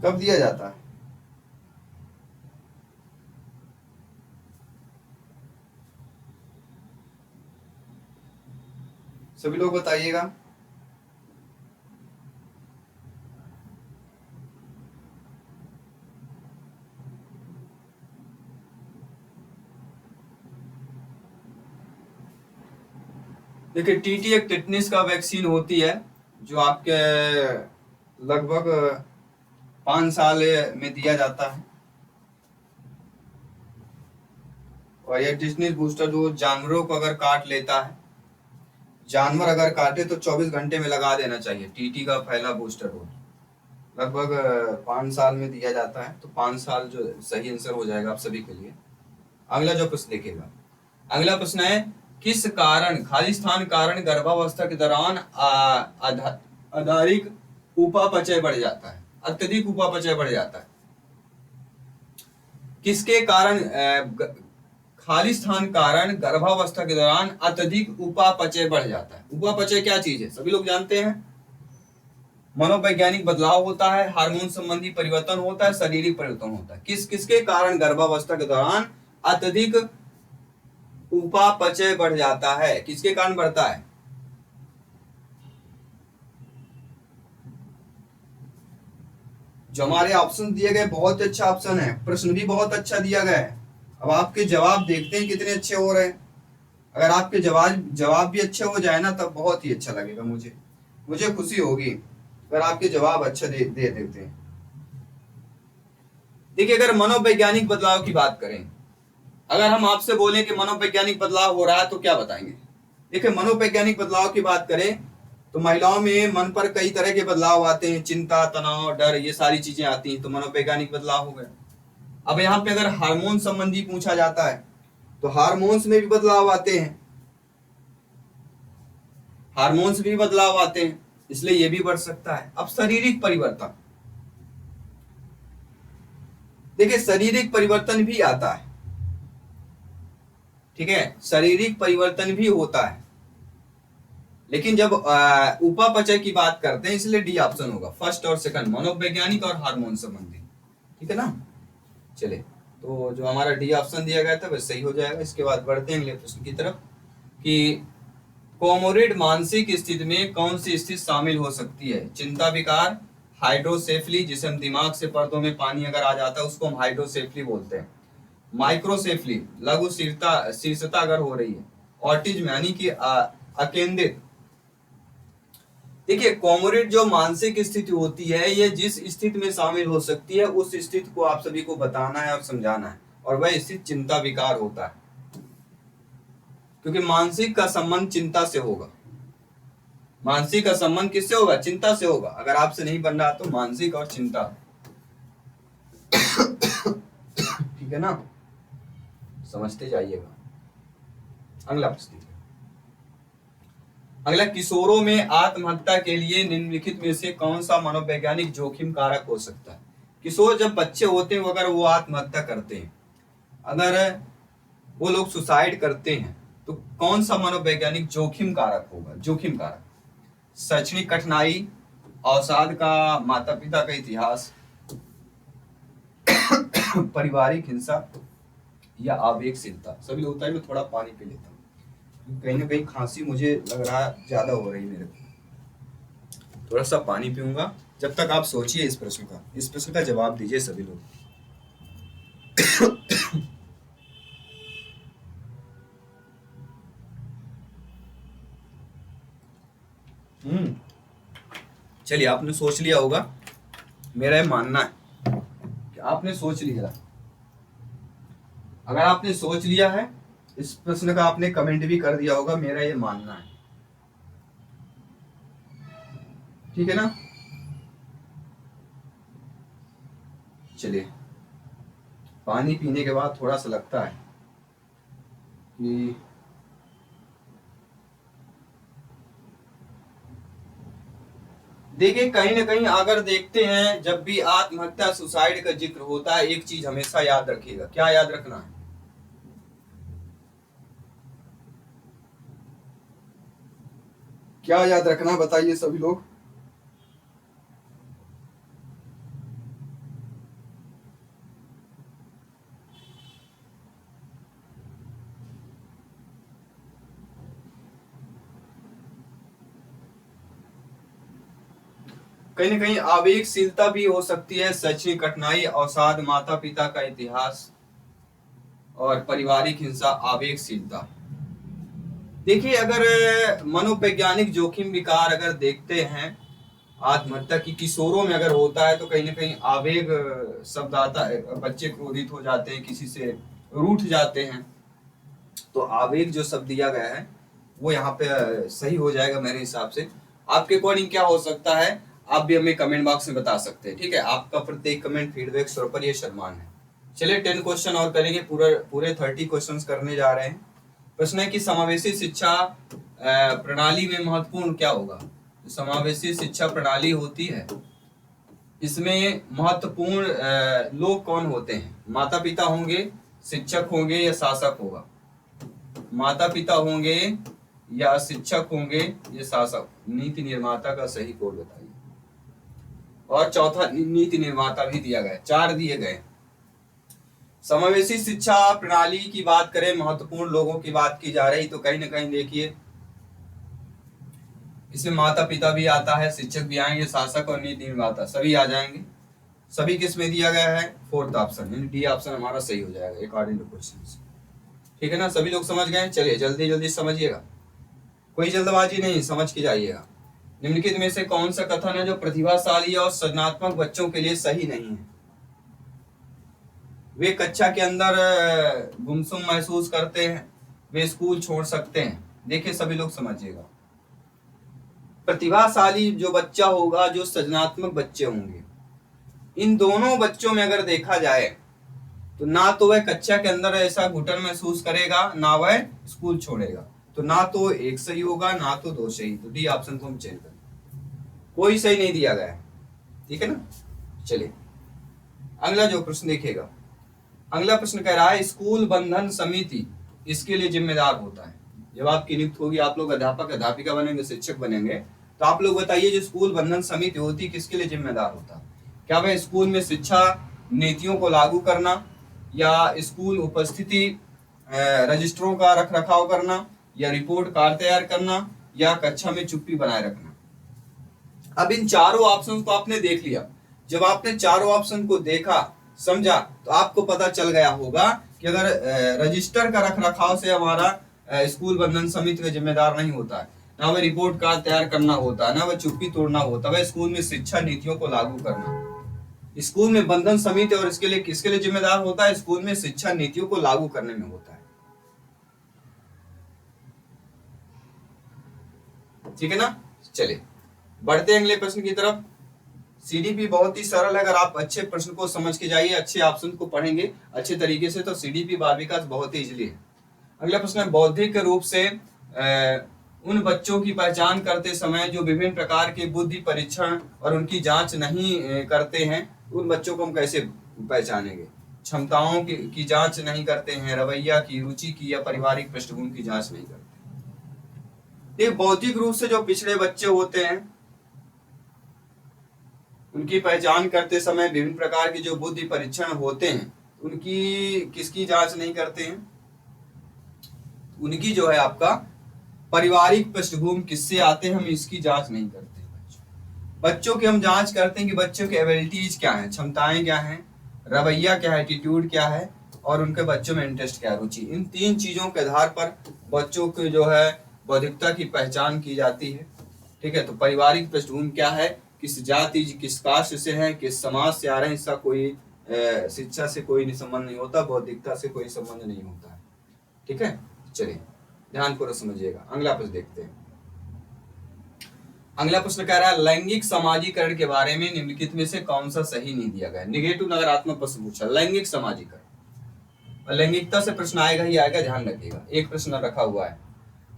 कब दिया जाता है, सभी लोग बताइएगा। देखिए टीटी एक टिटनेस का वैक्सीन होती है जो आपके लगभग 5 साल में दिया जाता है, और यह टिटनेस बूस्टर जो जानवरों को अगर काट लेता है, जानवर अगर काटे तो 24 घंटे में लगा देना चाहिए। टीटी का पहला बूस्टर डोज लगभग 5 साल में दिया जाता है, तो 5 साल जो सही आंसर हो जाएगा आप सभी के लिए। अगला जो प्रश्न देखेगा, अगला प्रश्न है किस कारण खाली स्थान कारण गर्भावस्था के दौरान अधारिक उपापचय बढ़ जाता है, अत्यधिक उपापचय बढ़ जाता है। किसके कारण खाली स्थान कारण गर्भावस्था के दौरान अत्यधिक उपापचय बढ़ जाता है। उपापचय क्या चीज है, सभी लोग जानते हैं। मनोवैज्ञानिक बदलाव होता है, हार्मोन संबंधी परिवर्तन होता है, शारीरिक परिवर्तन होता है। किसके कारण गर्भावस्था के दौरान अत्यधिक उपापचय बढ़ जाता है, किसके कारण बढ़ता है? जो हमारे ऑप्शन दिए गए बहुत अच्छा ऑप्शन है, प्रश्न भी बहुत अच्छा दिया गया है। अब आपके जवाब देखते हैं कितने अच्छे हो रहे हैं। अगर आपके जवाब भी अच्छे हो जाए ना तब बहुत ही अच्छा लगेगा, मुझे खुशी होगी अगर आपके जवाब अच्छे दे देते हैं। देखिए, अगर मनोवैज्ञानिक बदलाव की बात करें, अगर हम आपसे बोलें कि मनोवैज्ञानिक बदलाव हो रहा है तो क्या बताएंगे? देखिए, मनोवैज्ञानिक बदलाव की बात करें तो महिलाओं में मन पर कई तरह के बदलाव आते हैं, चिंता, तनाव, डर, ये सारी चीजें आती हैं, तो मनोवैज्ञानिक बदलाव हो गया। अब यहाँ पे अगर हार्मोन संबंधी पूछा जाता है तो हार्मोन्स में भी बदलाव आते हैं, हार्मोन्स भी बदलाव आते हैं, इसलिए ये भी बढ़ सकता है। अब शारीरिक परिवर्तन, देखिए शारीरिक परिवर्तन भी आता है, ठीक है, शारीरिक परिवर्तन भी होता है, लेकिन जब उपापचय की बात करते हैं इसलिए डी ऑप्शन होगा, फर्स्ट और सेकंड, मनोवैज्ञानिक और हार्मोन संबंधी, ठीक है ना। चले, तो जो हमारा डी ऑप्शन दिया गया था वह सही हो जाएगा। इसके बाद बढ़ते हैं अगले प्रश्न की तरफ कि कोमोरिड मानसिक स्थिति में कौन सी स्थिति शामिल हो सकती है? चिंता विकार, हाइड्रोसेफली, जिसे हम दिमाग से पर्दों में पानी अगर आ जाता है उसको हम हाइड्रोसेफली बोलते हैं, माइक्रोसेफली, लघु शीर्षता अगर हो रही है, ऑटिज्म यानी कि अकेंद्रित। देखिए, कोमोरिड जो मानसिक स्थिति होती है ये जिस स्थिति में शामिल हो सकती है उस स्थिति को आप सभी को बताना है और समझाना है, और वह स्थिति चिंता विकार होता है, क्योंकि मानसिक का संबंध चिंता से होगा। मानसिक का संबंध किससे होगा? चिंता से होगा। अगर आपसे नहीं बन रहा तो मानसिक और चिंता, ठीक है ना, समझते जाइएगा। अगला प्रश्न, अगला, किशोरों में आत्महत्या के लिए निम्नलिखित में से कौन सा मनोवैज्ञानिक जोखिम कारक हो सकता है? किशोर जब बच्चे होते हैं अगर वो आत्महत्या करते हैं, अगर वो लोग सुसाइड करते हैं तो कौन सा मनोवैज्ञानिक जोखिम कारक होगा? जोखिम कारक, शैक्षणिक कठिनाई, अवसाद का माता पिता का इतिहास, पारिवारिक हिंसा या आवेगशीलता। सभी होता है, मैं थोड़ा पानी पी लेता हूँ, कहीं ना कहीं खांसी मुझे लग रहा है ज्यादा हो रही है मेरे को, थोड़ा सा पानी पीऊंगा। जब तक आप सोचिए इस प्रश्न का जवाब दीजिए सभी लोग। चलिए, आपने सोच लिया होगा, मेरा ये मानना है कि आपने सोच लिया। अगर आपने सोच लिया है, इस प्रश्न का आपने कमेंट भी कर दिया होगा, मेरा ये मानना है, ठीक है ना। चलिए, पानी पीने के बाद थोड़ा सा लगता है कि देखिए, कहीं ना कहीं अगर देखते हैं जब भी आत्महत्या सुसाइड का जिक्र होता है एक चीज हमेशा याद रखिएगा। क्या याद रखना है? क्या याद रखना, बताइए सभी लोग। कहीं ना कहीं आवेगशीलता भी हो सकती है, शैक्षणिक कठिनाई, अवसाद, माता पिता का इतिहास और पारिवारिक हिंसा, आवेगशीलता। देखिए, अगर मनोवैज्ञानिक जोखिम विकार अगर देखते हैं आत्महत्या की किशोरों में अगर होता है तो कहीं ना कहीं आवेग शब्द आता है, बच्चे क्रोधित हो जाते हैं, किसी से रूठ जाते हैं, तो आवेग जो शब्द दिया गया है वो यहाँ पे सही हो जाएगा मेरे हिसाब से। आपके अकॉर्डिंग क्या हो सकता है, आप भी हमें कमेंट बॉक्स में बता सकते हैं, ठीक है। आपका प्रत्येक कमेंट फीडबैक स्वरूप पर ये सम्मान है। चलिए 10 क्वेश्चन और करेंगे, पूरे 30 क्वेश्चंस करने जा रहे हैं। प्रश्न है कि समावेशी शिक्षा प्रणाली में महत्वपूर्ण क्या होगा। समावेशी शिक्षा प्रणाली होती है, इसमें महत्वपूर्ण लोग कौन होते हैं। माता पिता होंगे, शिक्षक होंगे या शासक होगा। माता पिता होंगे या शिक्षक होंगे या शासक। नीति निर्माता का सही कोड बताइए। और चौथा नीति निर्माता भी दिया गया, 4 दिए गए। समावेशी शिक्षा प्रणाली की बात करें, महत्वपूर्ण लोगों की बात की जा रही, तो कहीं ना कहीं देखिए इसमें माता पिता भी आता है, शिक्षक भी आएंगे, शासक और नीति निर्माता सभी आ जाएंगे। सभी किस में दिया गया है, 4th ऑप्शन, यानी डी ऑप्शन हमारा सही हो जाएगा अकॉर्डिंग टू क्वेश्चन। ठीक है ना, सभी लोग समझ गए। चलिए जल्दी जल्दी समझिएगा, कोई जल्दबाजी नहीं, समझ के जाइएगा। निम्नलिखित में से कौन सा कथन है जो प्रतिभाशाली और सृजनात्मक बच्चों के लिए सही नहीं है। वे कक्षा के अंदर गुमसुम महसूस करते हैं, वे स्कूल छोड़ सकते हैं। देखिए सभी लोग समझिएगा, प्रतिभाशाली जो बच्चा होगा, जो सृजनात्मक बच्चे होंगे, इन दोनों बच्चों में अगर देखा जाए तो ना तो वह कक्षा के अंदर ऐसा घुटन महसूस करेगा, ना वह स्कूल छोड़ेगा। तो ना तो एक सही होगा, ना तो 2 सही। तो डी ऑप्शन को हम चेंज करें, कोई सही नहीं दिया गया है। ठीक है ना, चलिए अगला जो प्रश्न देखिएगा। अगला प्रश्न कह रहा है स्कूल बंधन समिति इसके लिए जिम्मेदार होता है। जब आपकी नियुक्ति होगी, आप लोग अध्यापक अध्यापिका बनेंगे, शिक्षक बनेंगे, तो आप लोग बताइए जो स्कूल बंधन समिति होती है किसके लिए जिम्मेदार होता है। क्या वह स्कूल में शिक्षा नीतियों को लागू करना, या स्कूल उपस्थिति रजिस्टरों का रख रखाव करना, या रिपोर्ट कार्ड तैयार करना, या कक्षा में चुप्पी बनाए रखना। अब इन चारों ऑप्शन को आपने देख लिया। जब आपने चारों ऑप्शन को देखा, समझा, तो आपको पता चल गया होगा कि अगर रजिस्टर का रख रखाव से हमारा स्कूल बंधन समिति का जिम्मेदार नहीं होता है, ना वह रिपोर्ट कार्ड तैयार करना होता है, ना वह चुप्पी तोड़ना होता है, वह स्कूल में शिक्षा नीतियों को लागू करना। स्कूल में बंधन समिति और इसके लिए किसके लिए जिम्मेदार होता है, स्कूल में शिक्षा नीतियों को लागू करने में होता है। ठीक है ना, चलिए बढ़ते हैं अगले प्रश्न की तरफ। सीडीपी बहुत ही सरल है, अगर आप अच्छे प्रश्न को समझ के जाइए, अच्छे ऑप्शन को पढ़ेंगे अच्छे तरीके से, तो सीडीपी बाल विकास बहुत ही इजीली है। अगला प्रश्न है बौद्धिक रूप से उन बच्चों की पहचान करते समय जो विभिन्न प्रकार के बुद्धि परीक्षण और उनकी जांच नहीं करते हैं, उन बच्चों को हम कैसे पहचानेंगे। क्षमताओं की जांच नहीं करते हैं, रवैया की, रुचि की या पारिवारिक पृष्ठभूमि की जांच नहीं करते। ये बौद्धिक रूप से जो पिछड़े बच्चे होते हैं, उनकी पहचान करते समय विभिन्न प्रकार के जो बुद्धि परीक्षण होते हैं, उनकी किसकी जांच नहीं करते हैं, उनकी जो है आपका पारिवारिक पृष्ठभूमि किससे आते हैं, हम इसकी जांच नहीं करते। बच्चों की हम जांच करते हैं कि बच्चों की एबिलिटीज क्या है, क्षमताएं क्या हैं, रवैया क्या है, एटीट्यूड क्या है, और उनके बच्चों में इंटरेस्ट क्या है, रुचि। इन 3 चीजों के आधार पर बच्चों की जो है बौद्धिकता की पहचान की जाती है। ठीक है, तो पारिवारिक पृष्ठभूमि क्या है, किस जाति, किस कास्ट से हैं, किस समाज से आ रहे हैं, इसका कोई शिक्षा से कोई संबंध नहीं होता, बौद्धिकता से कोई संबंध नहीं होता है। ठीक है, चलिए ध्यानपूर्वक समझिएगा। अगला प्रश्न देखते हैं। अगला प्रश्न कह रहा है लैंगिक समाजीकरण के बारे में निम्नलिखित में से कौन सा सही नहीं दिया गया। निगेटिव नकारात्मक प्रश्न पूछा, लैंगिक समाजीकरण, और लैंगिकता से प्रश्न आएगा ही आएगा, ध्यान रखिएगा। एक प्रश्न रखा हुआ है,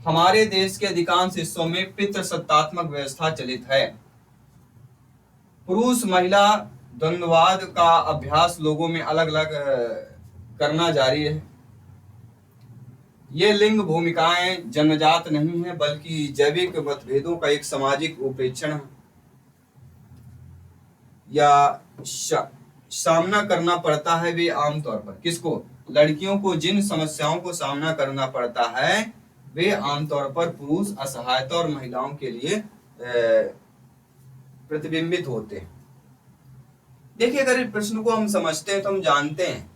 हमारे देश के अधिकांश हिस्सों में पितृसत्तात्मक व्यवस्था चलित है। पुरुष महिला द्वंद्ववाद का अभ्यास लोगों में अलग अलग करना जारी है। ये लिंग भूमिकाएं जन्मजात नहीं है, बल्कि जैविक मतभेदों का एक सामाजिक उपेक्षण है या सामना करना पड़ता है। वे आमतौर पर किसको, लड़कियों को जिन समस्याओं को सामना करना पड़ता है, वे आमतौर पर पुरुष असहायता और महिलाओं के लिए प्रतिबिंबित होते हैं। देखिए अगर इस प्रश्न को हम समझते हैं तो हम जानते हैं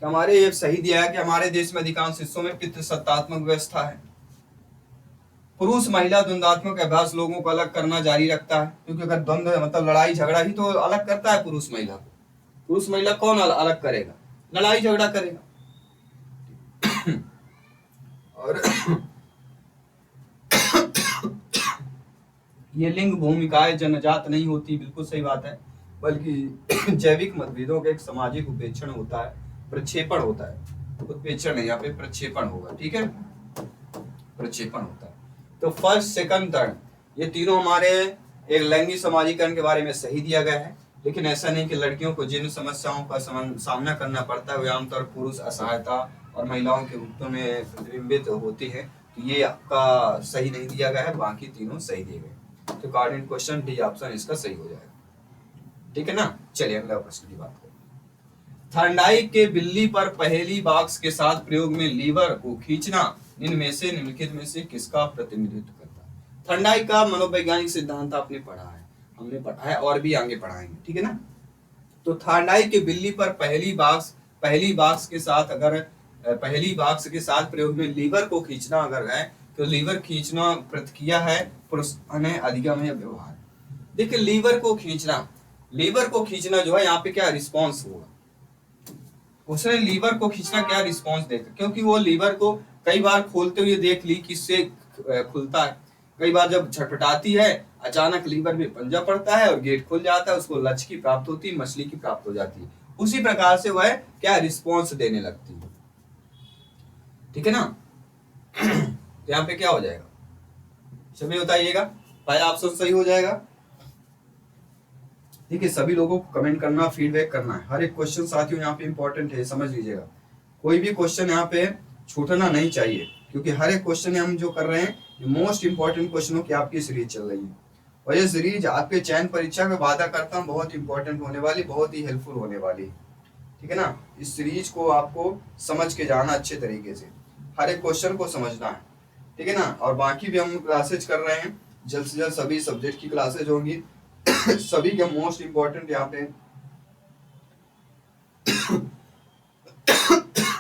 कि हमारे ये सही दिया है कि हमारे देश में अधिकांश हिस्सों में पितृसत्तात्मक व्यवस्था है। पुरुष महिला द्वंद्वात्मक अभ्यास लोगों को अलग करना जारी रखता है, क्योंकि अगर द्वंद्व मतलब लड़ाई झगड़ा ही तो अलग करता है पुरुष महिला को। पुरुष महिला कौन अलग करेगा, लड़ाई झगड़ा करेगा। और ये लिंग भूमिकाएं जन्मजात नहीं होती, बिल्कुल सही बात है, बल्कि जैविक मतभेदों का एक सामाजिक उपेक्षण होता है। प्रक्षेपण होता है, उत्प्रेक्षण नहीं, यहाँ पे प्रक्षेपण होगा, ठीक है, प्रक्षेपण होता है। तो फर्स्ट सेकंड थर्ड ये तीनों हमारे एक लैंगिक समाजीकरण के बारे में सही दिया गया है, लेकिन ऐसा नहीं कि लड़कियों को जिन समस्याओं का सामना करना पड़ता है वे आमतौर पुरुष असहायता और महिलाओं के रूप में प्रतिबिंबित होती है, तो ये आपका सही नहीं दिया गया है, बाकी तीनों सही दिए गए। तो अकॉर्डिंग क्वेश्चन डी ऑप्शन इसका सही हो जाएगा, ठीक है ना। चलिए अगला प्रश्न की बात करें। थर्नडाइक के बिल्ली पर पहेली बॉक्स के साथ प्रयोग में लीवर को खींचना इनमें से निम्नलिखित में से किसका प्रतिनिधित्व करता है। थर्नडाइक का मनोवैज्ञानिक सिद्धांत आपने पढ़ा है, हमने पढ़ा है और भी आगे पढ़ाएंगे, ठीक है ना। तो थर्नडाइक के बिल्ली पर पहेली बॉक्स के साथ अगर पहेली बॉक्स के साथ प्रयोग में लीवर को खींचना अगर है तो लीवर खींचना प्रतिक्रिया है पुरुष अधिगम या व्यवहार। देखिए लीवर को खींचना जो है यहाँ पे क्या रिस्पॉन्स होगा, उसने लीवर को खींचना क्या रिस्पॉन्स देगा, क्योंकि वो लीवर को कई बार खोलते हुए देख ली किससे खुलता है, कई बार जब झटपटाती है अचानक लीवर में पंजा पड़ता है और गेट खुल जाता है, उसको लक्ष्य की प्राप्त होती है, मछली की प्राप्त हो जाती है, उसी प्रकार से वह क्या रिस्पॉन्स देने लगती है, ठीक है ना। तो यहाँ पे क्या हो जाएगा, सभी बताइएगा, पहला ऑप्शन सही हो जाएगा। ठीक है, सभी लोगों को कमेंट करना, फीडबैक करना है, हर एक क्वेश्चन साथियों यहाँ पे इंपॉर्टेंट है, समझ लीजिएगा, कोई भी क्वेश्चन यहाँ पे छूटना नहीं चाहिए, क्योंकि हर एक क्वेश्चन हम जो कर रहे हैं मोस्ट इंपॉर्टेंट क्वेश्चनों की आपकी सीरीज चल रही है, और ये सीरीज आपके चयन परीक्षा में वादा करता हूँ बहुत इंपॉर्टेंट होने वाली, बहुत ही हेल्पफुल होने वाली, ठीक है ना। इस सीरीज को आपको समझ के जाना अच्छे तरीके से, हर एक क्वेश्चन को समझना है, ठीक है ना। और बाकी भी हम क्लासेज कर रहे हैं, जल्द से जल्द सभी सब्जेक्ट की क्लासेज होंगी। सभी के मोस्ट इंपॉर्टेंट यहाँ पे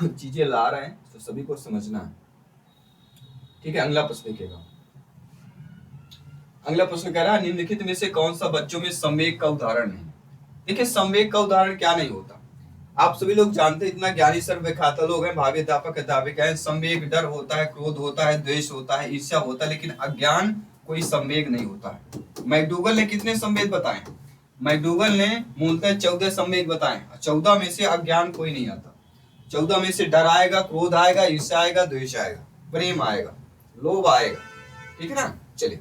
चीजें ला रहे हैं, तो सभी को समझना है, ठीक है। अगला प्रश्न देखिएगा, अगला प्रश्न कह रहा है निम्नलिखित में से कौन सा बच्चों में संवेग का उदाहरण है। देखिए संवेग का उदाहरण क्या नहीं होता, आप सभी लोग जानते हैं, इतना ज्ञानी सर्वव्याख्याता लोग हैं, भावी अध्यापक अध्यापिका हैं, संवेग डर होता है, क्रोध होता है, द्वेष होता है, ईर्ष्या होता है, लेकिन अज्ञान कोई संवेग नहीं होता है। मैकडूगल ने कितने संवेग बताए, मैकडूगल ने मूलतः 14 संवेग बताए, 14 में से अज्ञान कोई नहीं आता, 14 में से डर आएगा, क्रोध आएगा, ईर्ष्या आएगा, द्वेष आएगा, प्रेम आएगा, लोभ आएगा, ठीक है ना। चलिए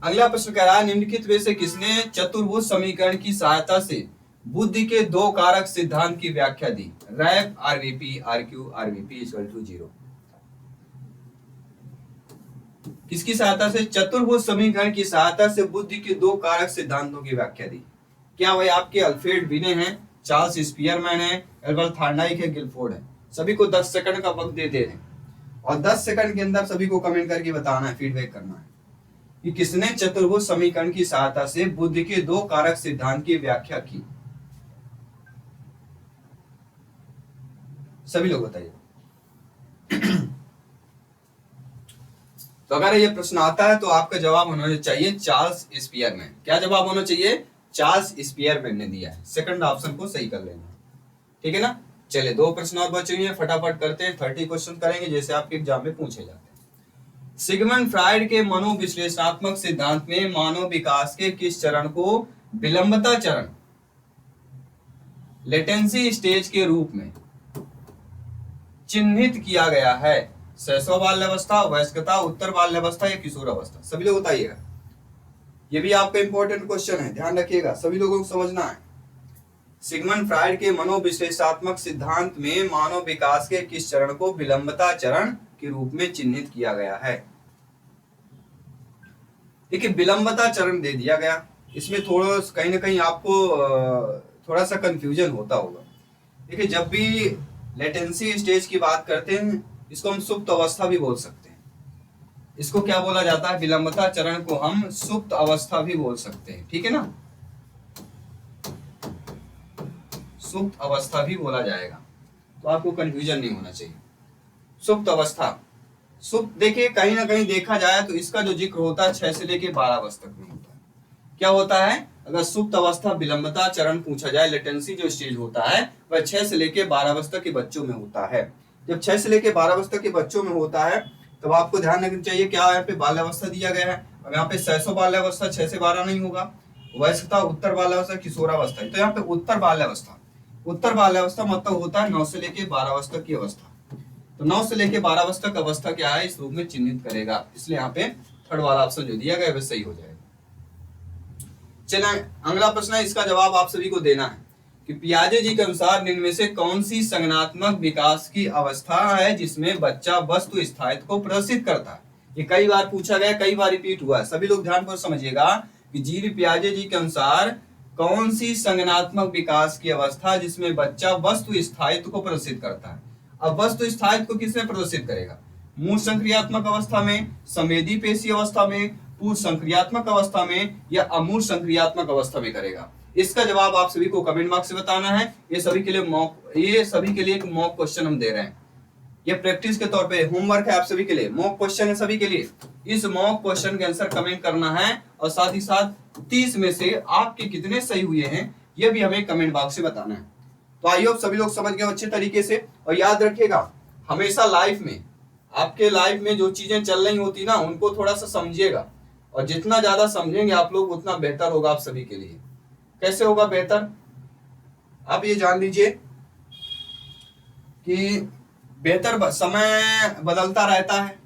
अगला प्रश्न कह रहा है निम्नलिखित में से किसने चतुर्भुज समीकरण की सहायता से बुद्धि के दो कारक सिद्धांत की व्याख्या दी। रैप RVP RQ RVP equal to 0। किसकी सहायता से, चतुर्भुज समीकरण की सहायता से बुद्धि के दो कारक सिद्धांतों की व्याख्या दी। क्या वह आपके अल्फ्रेड बिने हैं, चार्ल्स स्पीयरमैन है, एल्बर्ट थॉर्नडाइक है, गिलफोर्ड है। सभी को 10 सेकंड का वक्त देते हैं और 10 सेकंड के अंदर सभी को कमेंट करके बताना है, फीडबैक करना है कि किसने चतुर्भुज समीकरण की सहायता से बुद्धि के दो कारक सिद्धांत की व्याख्या की। सभी लोग बताइए। तो अगर ये प्रश्न आता है तो आपका जवाब होना चाहिए चार्ल्स स्पीयरमैन। क्या जवाब होना चाहिए, चार्ल्स स्पीयरमैन ने दिया है, सेकंड ऑप्शन को सही कर लेना, ठीक है ना। चलिए 2 प्रश्न और बचे हुए हैं, फटाफट करते हैं, 30 क्वेश्चन करेंगे जैसे आपके एग्जाम में पूछे जाते हैं। सिगमंड फ्राइड के मनोविश्लेषणात्मक सिद्धांत में मानव विकास के किस चरण को विलंबता चरण, लेटेंसी स्टेज के रूप में चिन्हित किया गया है। शैशव बाल्यावस्था, वयस्कता, उत्तर बाल्यावस्था या किशोर अवस्था। सभी लोग बताइएगा, ये भी आपका इंपॉर्टेंट क्वेश्चन है, ध्यान रखिएगा, सभी लोगों को समझना है। सिगमंड फ्राइड के मनोविश्लेषणात्मक सिद्धांत में मानव विकास के किस चरण को विलंबता चरण के रूप में चिन्हित किया गया है। देखिए विलंबता चरण दे दिया गया, इसमें थोड़ा कहीं ना कहीं आपको थोड़ा सा कंफ्यूजन होता होगा। देखिए जब भी लेटेंसी स्टेज की बात करते हैं, इसको हम सुप्त अवस्था भी बोल सकते हैं। इसको क्या बोला जाता है, विलंबता चरण को हम सुप्त अवस्था भी बोल सकते हैं, ठीक है ना, सुप्त अवस्था भी बोला जाएगा, तो आपको कंफ्यूजन नहीं होना चाहिए। सुप्त अवस्था, सुप्त देखिए कहीं ना कहीं देखा जाए तो इसका जो जिक्र होता है 6 से लेके 12 वर्ष तक में होता है। क्या होता है, अगर सुप्त अवस्था विलंबता चरण पूछा जाए, लेटेंसी जो स्टेज होता है वह 6 से लेके 12 वर्ष तक के बच्चों में होता है। जब 6 से लेके 12 वर्ष तक के बच्चों में होता है तब आपको ध्यान रखना चाहिए, क्या यहाँ पे बाल्यावस्था दिया गया है, अब यहाँ पे शैशव बाल्यावस्था 6 से 12 नहीं होगा, वयस्कता, उत्तर बाल्यावस्था, किशोरावस्था, तो यहाँ पे उत्तर बाल्यावस्था, उत्तर बाल्यावस्था मतलब होता है 9 से लेके 12 वर्ष तक की अवस्था। तो 9 से लेके 12 वर्ष तक अवस्था क्या है इस रूप में चिन्हित करेगा, इसलिए यहाँ पे थर्ड वाला ऑप्शन जो दिया गया है सही हो जाएगा। चलिए अगला प्रश्न है, इसका जवाब आप सभी को देना है कि पियाजे जी के अनुसार निम्न में से कौन सी संज्ञानात्मक विकास की अवस्था है जिसमें बच्चा वस्तु स्थायित्व को प्रदर्शित करता है। ये कई बार पूछा गया, कई बार रिपीट हुआ है, सभी लोग ध्यानपूर्वक समझिएगा कि जीन पियाजे जी के अनुसार कौन सी संज्ञानात्मक विकास की अवस्था जिसमें बच्चा वस्तु स्थायित्व को प्रदर्शित करता है। अब वस्तु स्थायित्व को किसमें प्रदर्शित करेगा, मूल संक्रियात्मक अवस्था में, संवेदी पेशी अवस्था में, पूर्व संक्रियात्मक अवस्था में या अमूर्त संक्रियात्मक अवस्था में करेगा। इसका जवाब आप सभी को कमेंट बॉक्स में बताना है। ये सभी के लिए एक मॉक क्वेश्चन हम दे रहे हैं, ये प्रैक्टिस के तौर पे होमवर्क है आप सभी के लिए, मॉक क्वेश्चन है सभी के लिए। इस मॉक क्वेश्चन के आंसर कमेंट करना है और साथ ही साथ 30 में से आपके कितने सही हुए हैं ये भी हमें कमेंट बॉक्स से बताना है। तो आई होप सभी लोग समझ गए अच्छे तरीके से। और याद रखिएगा हमेशा लाइफ में, आपके लाइफ में जो चीजें चल रही होती ना उनको थोड़ा सा समझिएगा, और जितना ज्यादा समझेंगे आप लोग उतना बेहतर होगा आप सभी के लिए। कैसे होगा बेहतर, आप ये जान लीजिए कि बेहतर समय बदलता रहता है,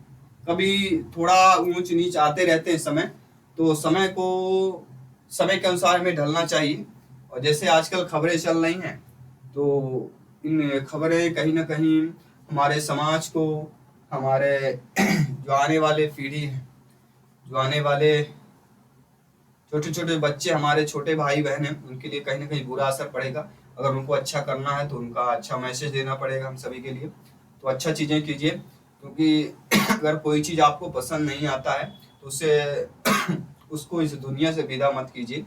कभी थोड़ा ऊंच नीच आते रहते हैं समय, तो समय के अनुसार हमें ढलना चाहिए। और जैसे आजकल खबरें चल रही हैं तो इन खबरें कहीं ना कहीं हमारे समाज को, हमारे जो आने वाले पीढ़ी है, जो आने वाले छोटे छोटे बच्चे, हमारे छोटे भाई बहन हैं, उनके लिए कहीं ना कहीं बुरा असर पड़ेगा। अगर उनको अच्छा करना है तो उनका अच्छा मैसेज देना पड़ेगा हम सभी के लिए। तो अच्छा चीजें कीजिए, क्योंकि अगर कोई चीज आपको पसंद नहीं आता है तो उसको इस दुनिया से विदा मत कीजिए,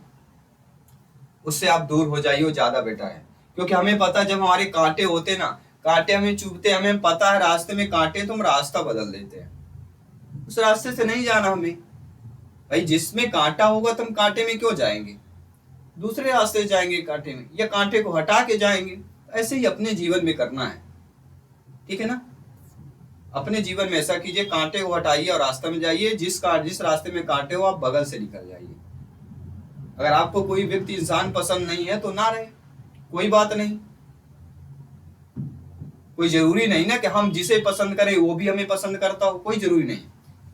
उससे आप दूर हो जाइए, वो ज्यादा बेटर है। क्योंकि हमें पता है जब हमारे कांटे होते ना, कांटे हमें चुभते, हमें पता है रास्ते में कांटे, तो हम रास्ता बदल देते हैं, उस रास्ते से नहीं जाना हमें। भाई जिसमें कांटा होगा तो हम कांटे में क्यों जाएंगे, दूसरे रास्ते जाएंगे कांटे में, या कांटे को हटा के जाएंगे। ऐसे ही अपने जीवन में करना है, ठीक है ना। अपने जीवन में ऐसा कीजिए, कांटे को हटाइए और रास्ते में जाइए। जिस रास्ते में कांटे हो आप बगल से निकल जाइए। अगर आपको कोई व्यक्ति इंसान पसंद नहीं है तो ना रहे, कोई बात नहीं। कोई जरूरी नहीं ना कि हम जिसे पसंद करें वो भी हमें पसंद करता हो, कोई जरूरी नहीं,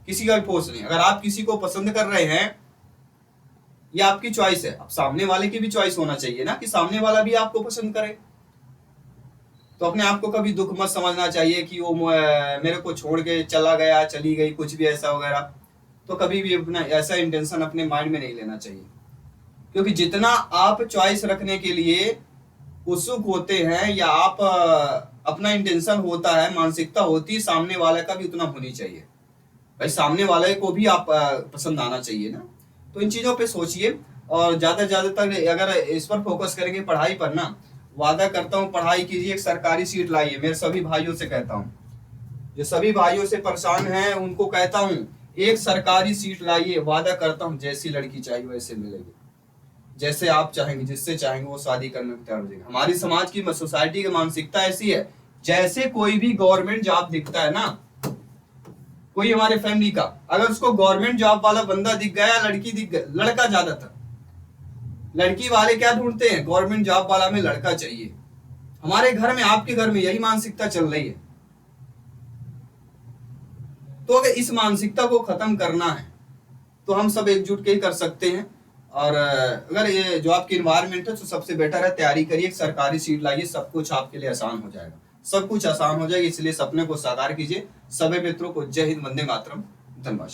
किसी का भी फोर्स नहीं। अगर आप किसी को पसंद कर रहे हैं ये आपकी चॉइस है, अब सामने वाले की भी चॉइस होना चाहिए ना कि सामने वाला भी आपको पसंद करे। तो अपने आप को कभी दुख मत समझना चाहिए कि वो मेरे को छोड़ के चला गया, चली गई, कुछ भी ऐसा वगैरह। तो कभी भी अपना ऐसा इंटेंशन अपने माइंड में नहीं लेना चाहिए, क्योंकि जितना आप चॉइस रखने के लिए उत्सुक होते हैं या आप अपना इंटेंशन होता है, मानसिकता होती है, सामने वाले का भी उतना होनी चाहिए। भाई सामने वाले को भी आप पसंद आना चाहिए ना। तो इन चीजों पे सोचिए और ज्यादातर अगर इस पर फोकस करेंगे पढ़ाई पर ना, वादा करता हूँ पढ़ाई कीजिए, एक सरकारी सीट लाइए। मेरे सभी भाइयों से कहता हूँ, जो सभी भाइयों से परेशान हैं उनको कहता हूँ एक सरकारी सीट लाइए। वादा करता हूँ जैसी लड़की चाहिए वैसे मिलेगी, जैसे आप चाहेंगे, जिससे चाहेंगे वो शादी करने को तैयार हो जाएगा। हमारी समाज की, सोसाइटी की मानसिकता ऐसी है, जैसे कोई भी गवर्नमेंट जॉब दिखता है ना, कोई हमारे फैमिली का अगर उसको गवर्नमेंट जॉब वाला बंदा दिख गया, लड़की दिख गया, लड़का ज्यादातर, लड़की वाले क्या ढूंढते हैं, गवर्नमेंट जॉब वाला में लड़का चाहिए। हमारे घर में, आपके घर में यही मानसिकता चल रही है। तो अगर इस मानसिकता को खत्म करना है तो हम सब एकजुट के ही कर सकते हैं। और अगर ये जो आपकी इन्वायरमेंट है तो सबसे बेटर है तैयारी करिए, सरकारी सीट लाइए, सब कुछ आपके लिए आसान हो जाएगा, सब कुछ आसान हो जाएगा। इसलिए सपने को साकार कीजिए। सभी मित्रों को जय हिंद, वंदे मातरम, धन्यवाद।